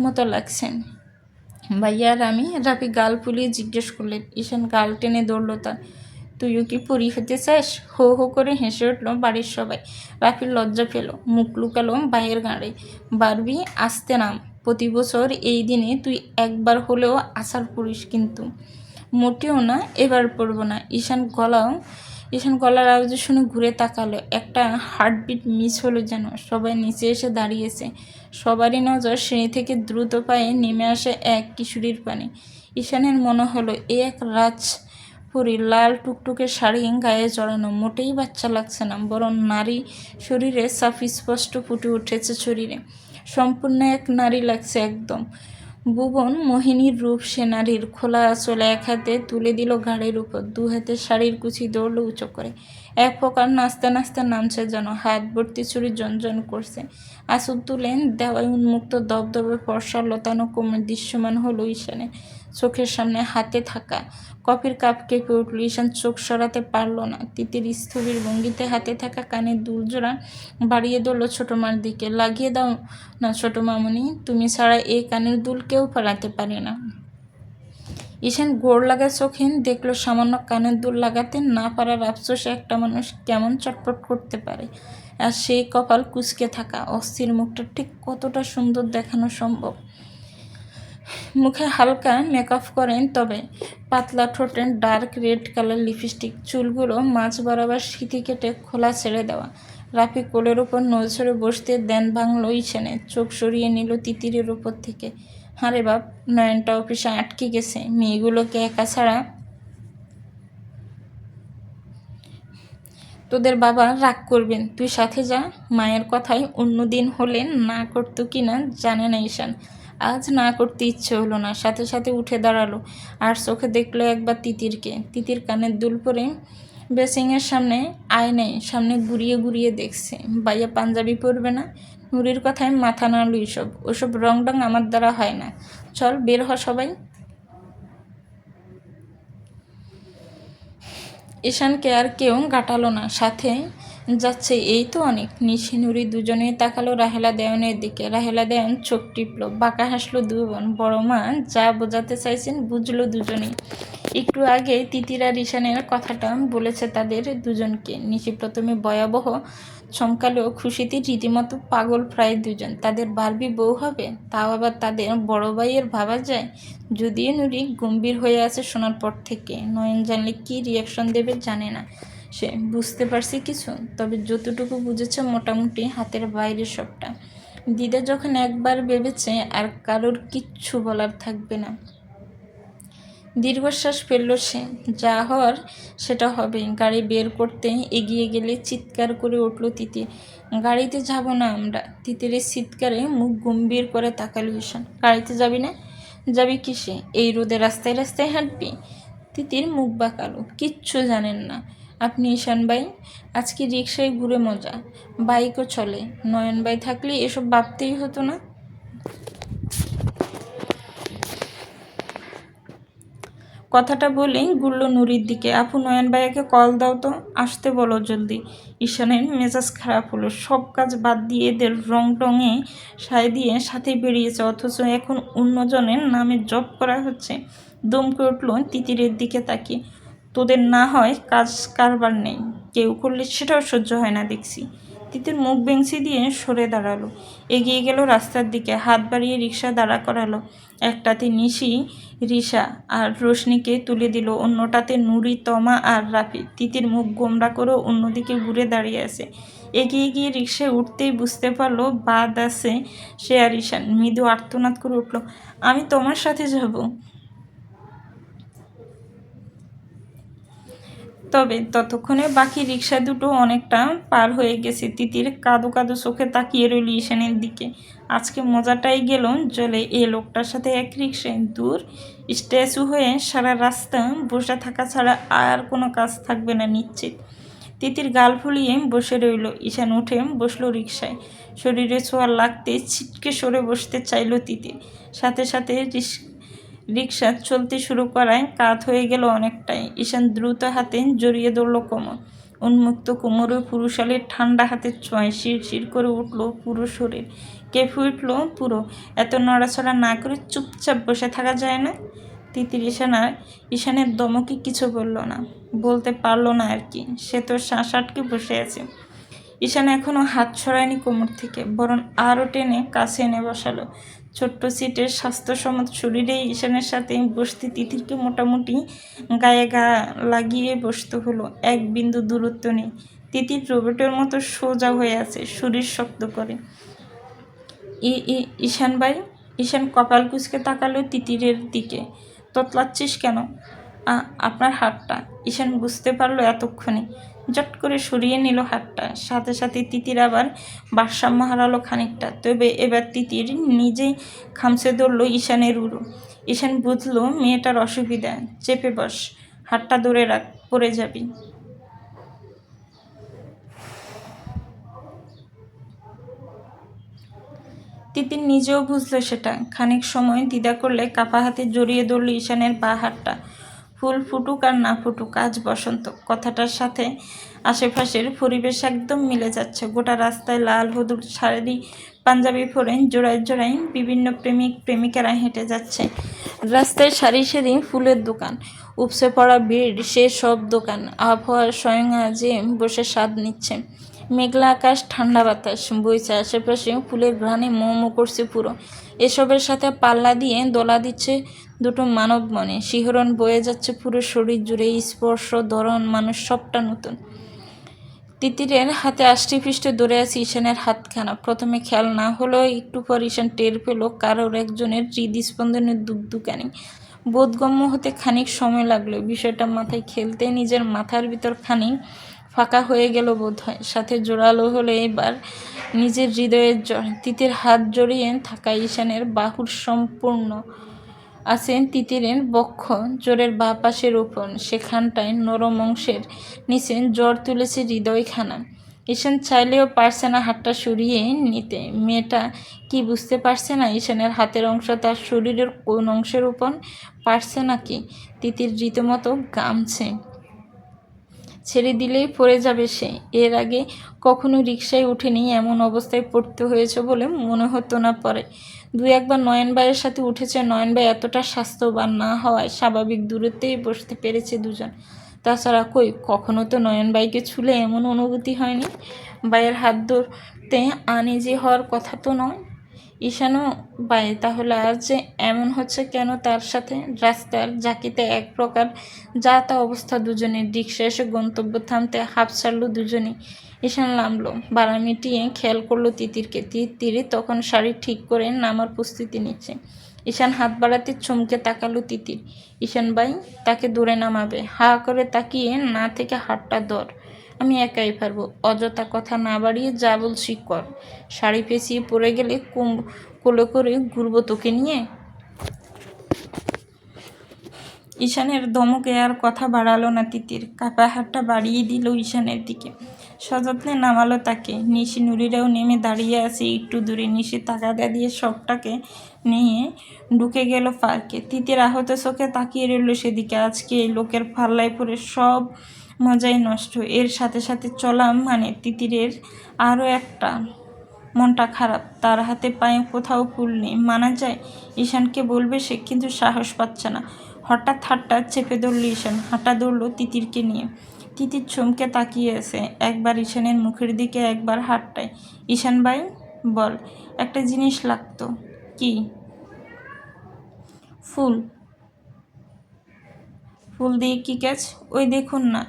মতো লাগছেন ভাইয়া। আর আমি? রাফি গাল ফুলিয়ে জিজ্ঞেস করলেন। ঈশান গাল টেনে দৌড়লো তার। তুইও কি পরী হতে চাস? হো হো করে হেসে উঠল বাড়ির সবাই। রাফির লজ্জা পেল, মুখ লুকালো ভাইয়ের গাঁড়ে। বারবি, আসতে নাম। প্রতি বছর এই দিনে তুই একবার হলেও আসার পড়িস কিন্তু। মোটেও না, এবার পড়বো না। ঈশান গলার আওয়াজ শুনে ঘুরে তাকালো। একটা হার্টবিট মিস হলো যেন। সবাই নিচে এসে দাঁড়িয়েছে। সবারই নজর সিঁড়ি থেকে দ্রুত পায়ে নেমে আসে এক কিশোরীর পানে। ঈশানের মনে হলো এ এক রাজপরী। লাল টুকটুকে শাড়ি গায়ে জড়ানো, মোটেই বাচ্চা লাগছে না, বরং নারী শরীরে সাফ স্পষ্ট ফুটে উঠেছে শরীরে। সম্পূর্ণ এক নারী লাগছে একদম। ভুবন মোহিনীর রূপ সে নারীর। খোলা আঁচল এক হাতে তুলে দিল ঘাড়ের উপর, 2 হাতে শাড়ির কুচি দৌড়ল উঁচু করে। এক প্রকার নাচতে নাচতে নামছে যেন। হাত ভর্তি ছুরি ঝনঝন করছে। আঁচল তুলেন দেওয়ায় উন্মুক্ত দবদবে ফর্সা লতানো কোমর দৃশ্যমান হলো ঈশানের চোখের সামনে। হাতে থাকা কফির কাপ কেঁপে উঠল। ঈশান চোখ সরাতে পারল না। তিতির স্থবির ভঙ্গিতে হাতে থাকা কানের দুলজোড়া বাড়িয়ে ধরল ছোট মার দিকে। লাগিয়ে দাও না ছোট মামুনি, তুমি ছাড়া এই কানের দুল কেউ পালাতে পারে না। ঈশান গোড় লাগা চোখে দেখলো সামান্য কানের দুল লাগাতে না পারার আফসোস একটা মানুষ কেমন চটপট করতে পারে। আর সেই কপাল কুঁচকে থাকা অস্থির মুখটা ঠিক কতটা সুন্দর দেখানো সম্ভব। মুখে হালকা মেকআপ করেন তবে। পাতলা ঠোঁটে ডার্ক রেড কালার লিপস্টিক। চুলগুলো মাঝ বরাবর সিঁথি কেটে খোলা ছেড়ে দেওয়া। রাফি কোলের ওপর নড়ছড়ে বসতে দেন ভাঙল ঈশানের। চোখ সরিয়ে নিল তিতিরের ওপর থেকে। আরে বাপ, নয়নটা অফিসে আটকে গেছে, মেয়েগুলোকে একা ছাড়া। তোদের বাবা রাগ করবেন, তুই সাথে যা। মায়ের কথায় অন্যদিন হলে না করতো কি না জানে না ঈশান। আজ না করতে ইচ্ছে হলো না, সাথে সাথে উঠে দাঁড়ালো আর চোখে দেখলো একবার তিতিরকে। তিতির কানের দুল পরে বেসিংয়ের সামনে আয়নায় সামনে ঘুরিয়ে ঘুরিয়ে দেখছে। বাইয়া পাঞ্জাবি পরবে না? নুরির কথায় মাথা নাড়ল এইসব। ওসব রং ডং আমার দ্বারা হয় না, চল বের হ সবাই। ঈশানকে আর কেউ গাটালো না, সাথে যাচ্ছে এই তো অনেক। নিশি নুরি দুজনে তাকালো রাহেলা দেওয়ানের দিকে। রাহেলা দেওয়ান চোখ টিপলো, বাঁকা হাসলো দু বোন। বড় মা যা বোঝাতে চাইছেন বুঝলো দুজনেই। একটু আগে তিতির আর ঈশানের কথাটা বলেছে তাদের দুজনকে। নিশি প্রথমে ভয়াবহ চমকালেও খুশিতে রীতিমতো পাগল প্রায় দুজন। তাদের বারবি বউ হবে, তাও আবার তাদের বড় ভাইয়ের ভাবা যায়। যদিও নুরি গম্ভীর হয়ে আছে শোনার পর থেকে। নয়ন জানলে কি রিয়াকশন দেবে জানে না সে। বুঝতে পারছে কিছু, তবে যতটুকু বুঝেছে মোটামুটি হাতের বাইরে সবটা। দিদা যখন একবার ভেবেছে আর কারোর কিচ্ছু বলার থাকবে না। দীর্ঘশ্বাস ফেলল সে। যা হওয়ার সেটা হবে। গাড়ি বের করতে এগিয়ে গেলে চিৎকার করে উঠল তিতির, গাড়িতে যাব না আমরা। তিতিরের চিৎকারে মুখ গম্ভীর করে তাকালো ঈশান। গাড়িতে যাবি না? যাবি কিসে? এই রোদে রাস্তায় রাস্তায় হাঁটবি? তিতির মুখ বাঁকালো। কিচ্ছু জানেন না আপনি ঈশান ভাই। আজকে রিক্সায় ঘুরে মজা, বাইকও চলে। নয়ন ভাই থাকলে এসব ভাবতেই হতো না। কথাটা বলেই ঘুরল নুরির দিকে। আপু, নয়ন ভাইয়াকে কল দাও তো, আসতে বলো জলদি। ঈশানের মেজাজ খারাপ হলো। সব কাজ বাদ দিয়ে এদের রং টঙে সায় দিয়ে সাথে বেরিয়েছে, অথচ এখন অন্যজনের নামে জব করা হচ্ছে। দমকে উঠল তিতিরের দিকে তাকিয়ে। তোদের না হয় কাজ কারবার নেই, কেউ করলে সেটাও সহ্য হয় না দেখছি। তিতির মুখ বেঞ্চি দিয়ে সরে দাঁড়ালো, এগিয়ে গেল রাস্তার দিকে, হাত বাড়িয়ে রিক্সা দাঁড়া করালো। একটাতে নিশি রিসা আর রোশনিকে তুলে দিল, অন্যটাতে নুরি, তমা আর রাফি। তিতির মুখ গোমরা করে অন্যদিকে ঘুরে দাঁড়িয়ে আছে। এগিয়ে গিয়ে রিক্সায় উঠতেই বুঝতে পারলো বাদ আছে সে আর ঈশান। মৃদু আর্তনাদ করে উঠল, আমি তোমার সাথে যাব। তবে ততক্ষণে বাকি রিক্সা দুটো অনেকটা পার হয়ে গেছে। তিতির কাদো কাদো চোখে তাকিয়ে রইল ঈশানের দিকে। আজকে মজাটাই গেল জলে। এই লোকটার সাথে এক রিক্সায় দূর স্ট্যাচু হয়ে সারা রাস্তা বসে থাকা ছাড়া আর কোনো কাজ থাকবে না নিশ্চিত। তিতির গাল ফুলিয়ে বসে রইল। ঈশান উঠে বসলো রিক্সায়। শরীরে ছোঁয়া লাগতে ছিটকে সরে বসতে চাইল তিতির। সাথে সাথে রিক্সা চলতে শুরু করায় কাত হয়ে গেল অনেকটাই। ঈশান দ্রুত হাতে জড়িয়ে ধরল কোমর। উন্মুক্ত কোমরে পুরুষালীর ঠান্ডা হাতের ছোঁয়ায় শিরশির করে উঠল পুরো শরীর, কেঁপে উঠল পুরো। এত নড়াচড়া না করে চুপচাপ বসে থাকা যায় না? তিতির ঈশানের দমকে কিছু বলল না, বলতে পারল না আর কি। সে তো শ্বাস আটকে বসে আছে। ঈশান এখনও হাত ছড়ায়নি কোমর থেকে, বরং আরও টেনে কাছে এনে বসালো। ছোট্ট সিটের স্বাস্থ্যসম্মত শরীরে ঈশানের সাথে বসতে তিতিরকে মোটামুটি গায়ে গা লাগিয়ে বসতে হলো। এক বিন্দু দূরত্ব নেই। তিতির রোবটের মতো সোজা হয়ে আছে, শরীর শক্ত করে। ঈশান ভাই। ঈশান কপাল কুঁচকে তাকালো তিতিরের দিকে। তোতলাচ্ছিস কেন? আপনার হাতটা। ঈশান বুঝতে পারলো এতক্ষণে। জট করে সরিয়ে নিল হাতটা। সাথে সাথে তিতির আবার ভারসাম্য হারালো খানিকটা। তবে এবার তিতির নিজেই খামচে ধরলো ঈশানের উরু। ঈশান বুঝলো মেয়েটার অসুবিধা। চেপে বস, হাতটা ধরে রাখ, পড়ে যাবি। তিতির নিজেও বুঝলো সেটা। খানিক সময় দ্বিধা করলে কাপা হাতে জড়িয়ে ধরল ঈশানের বা হাতটা। ফুল ফুটুক আর না ফুটুক, আজ বসন্ত। কথাটার সাথে আশেপাশের পরিবেশ একদম মিলে যাচ্ছে। গোটা রাস্তায় লাল হলুদ শাড়ি পাঞ্জাবি পরে জোড়ায় জোড়ায় বিভিন্ন প্রেমিক প্রেমিকারা হেঁটে যাচ্ছে। রাস্তায় সারি সারি ফুলের দোকান, উপসে পড়া ভিড় সে সব দোকান। আবহাওয়া স্বয়ং আজে বসে স্বাদ নিচ্ছে। মেঘলা আকাশ, ঠান্ডা বাতাস বইছে আশেপাশে, ফুলের ঘ্রাণে মোমো করছে পুরো। এসবের সাথে পাল্লা দিয়ে দোলা দিচ্ছে দুটো মানব মনে। শিহরণ বয়ে যাচ্ছে পুরো শরীর জুড়ে। স্পর্শ, ধরন, মানুষ সবটা নতুন। তিতিরের হাতে আষ্টিপৃষ্টে ধরে আছে ঈশানের হাতখানা। প্রথমে খেয়াল না হলেও একটু পর ঈশান টের পেল কারোর একজনের হৃদস্পন্দনের দুকদুকানি। বোধগম্য হতে খানিক সময় লাগলো। বিষয়টা মাথায় খেলতে নিজের মাথার ভিতর খানিক ফাঁকা হয়ে গেল বোধ হয়। সাথে জোরালো হলে এবার নিজের হৃদয়ের জ্বর। তিতির হাত জড়িয়ে থাকা ঈশানের বাহুর সম্পূর্ণ আছেন তিতিরের বক্ষ জোরের বাঁ পাশের ওপর। সেখানটায় নরম অংশের নিচে জ্বর তুলেছে হৃদয়খানা। ঈশান চাইলেও পারছে না হাতটা সরিয়ে নিতে। মেয়েটা কি বুঝতে পারছে না ঈশানের হাতের অংশ তার শরীরের কোন অংশের উপর পারছে নাকি? তিতির রীতিমতো গামছে। ছেড়ে দিলেই পড়ে যাবে সে। এর আগে কখনো রিকশায় উঠেনি, এমন অবস্থায় পড়তে হয়েছে বলে মনে হতো না পরে। দু একবার নয়ন ভাইয়ের সাথে উঠেছে। নয়ন ভাই এতটা স্বাস্থ্যবান না হওয়ায় স্বাভাবিক দূরত্বেই বসতে পেরেছে দুজন। তাছাড়া কই কখনো তো নয়ন ভাইকে ছুলে এমন অনুভূতি হয়নি। ভাইয়ের হাত ধরতে আনইজি হওয়ার কথা তো নয়। ঈশানও ভাই তাহলে আজ যে এমন হচ্ছে কেন তার সাথে? রাস্তার ঝাঁকিতে এক প্রকার যা তা অবস্থা দুজনের। রিকশা এসে গন্তব্য থামতে হাঁপ ছাড়ল দুজনেই। ঈশান নামলো, ভাড়া মিটিয়ে খেয়াল করলো তিতিরকে। তিতির তখন শাড়ি ঠিক করে নামার প্রস্তুতি নিচ্ছে। ঈশান হাত বাড়াতে চমকে তাকালো তিতির। ঈশান ভাই তাকে দূরে নামাবে। হা করে তাকিয়ে না থেকে হাতটা ধর, আমি একাই পারবো। অযথা কথা না বাড়িয়ে যা বলছি কর। শাড়ি পেঁচিয়ে পড়ে গেলে কোলে করে ঘুরবো তোকে নিয়ে। ঈশানের ধমকে আর কথা বাড়ালো না তিতির। কাপা হাতটা বাড়িয়ে দিল ঈশানের দিকে। সযত্নে নামালো তাকে। নিশি নুরিরাও নেমে দাঁড়িয়ে আছে একটু দূরে। নিশি তাগাদা দিয়ে সবটাকে নিয়ে ঢুকে গেল পার্কে। তিতির আহত চোখে তাকিয়ে রইল সেদিকে। আজকে এই লোকের পাল্লায় পড়ে সব মজাই নষ্ট। এর সাথে সাথে চলা মানে তিতিরের আরও একটা মনটা খারাপ। তার হাতে পায়ে কোথাও ফুল নেই, মানা যায়? ঈশানকে বলবে সে, কিন্তু সাহস পাচ্ছে না। হঠাৎ হাতটা চেপে ধরল ঈশান। হাঁটা ধরল তিতিরকে নিয়ে। তিতির চমকে তাকিয়ে আছে, একবার ঈশানের মুখের দিকে, একবার হাতটায়। ঈশান ভাই বল, একটা জিনিস লাগতো। কি? ফুল। ফুল দিয়ে কি কাজ? ওই দেখুন না,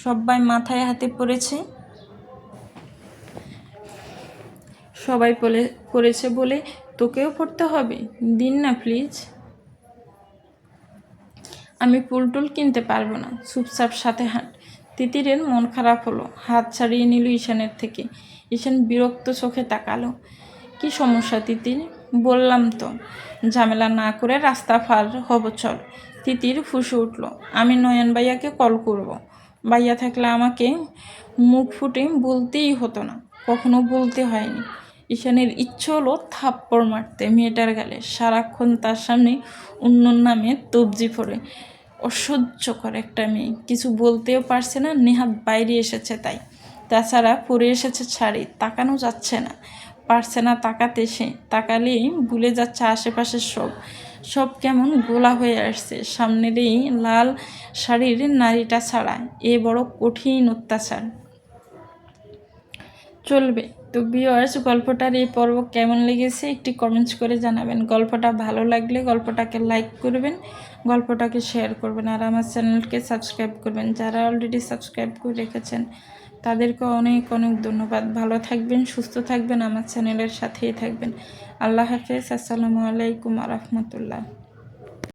সবাই মাথায় হাতে পড়েছে। সবাই পড়েছে বলে তোকেও পড়তে হবে? দিন না প্লিজ। আমি ফুল টুল কিনতে পারবো না। চুপচাপ সাথে হাঁট। তিতিরের মন খারাপ হলো। হাত ছাড়িয়ে নিল ঈশানের থেকে। ঈশান বিরক্ত চোখে তাকালো। কি সমস্যা তিতির? বললাম তো, ঝামেলা না করে রাস্তা পার হব চল। তিতির ফুঁসে উঠল, আমি নয়ন ভাইয়াকে কল করব। ভাইয়া থাকলে আমাকে মুখ ফুটে বলতেই হতো না, কখনো বলতে হয়নি। ঈশানের ইচ্ছে হলো থাপ্পড় মারতে মেয়েটার গালে। সারাক্ষণ তার সামনে অন্য নামে তবজি পড়ে। অসহ্যকর একটা মেয়ে। কিছু বলতেও পারছে না, নেহাত বাইরে এসেছে তাই। তাছাড়া পরে এসেছে শাড়ি, তাকানো যাচ্ছে না, পারছে না তাকাতে। সে তাকালেই ভুলে যাচ্ছে আশেপাশের সব কেমন গোলা হয়ে আসছে সামনের এই লাল শাড়ির নারীটা ছাড়া। এ বড় কঠিন অত্যাচার। চলবে তো ভিউয়ার্স, গল্পটার এই পর্ব কেমন লেগেছে একটি কমেন্টস করে জানাবেন। গল্পটা ভালো লাগলে গল্পটাকে লাইক করবেন, গল্পটাকে শেয়ার করবেন, আর আমার চ্যানেলকে সাবস্ক্রাইব করবেন। যারা অলরেডি সাবস্ক্রাইব করে রেখেছেন তাদেরকে অনেক অনেক ধন্যবাদ। ভালো থাকবেন, সুস্থ থাকবেন, আমার চ্যানেলের সাথেই থাকবেন। আল্লাহ হাফেজ। আসসালামু আলাইকুম রহমতুল্লাহ।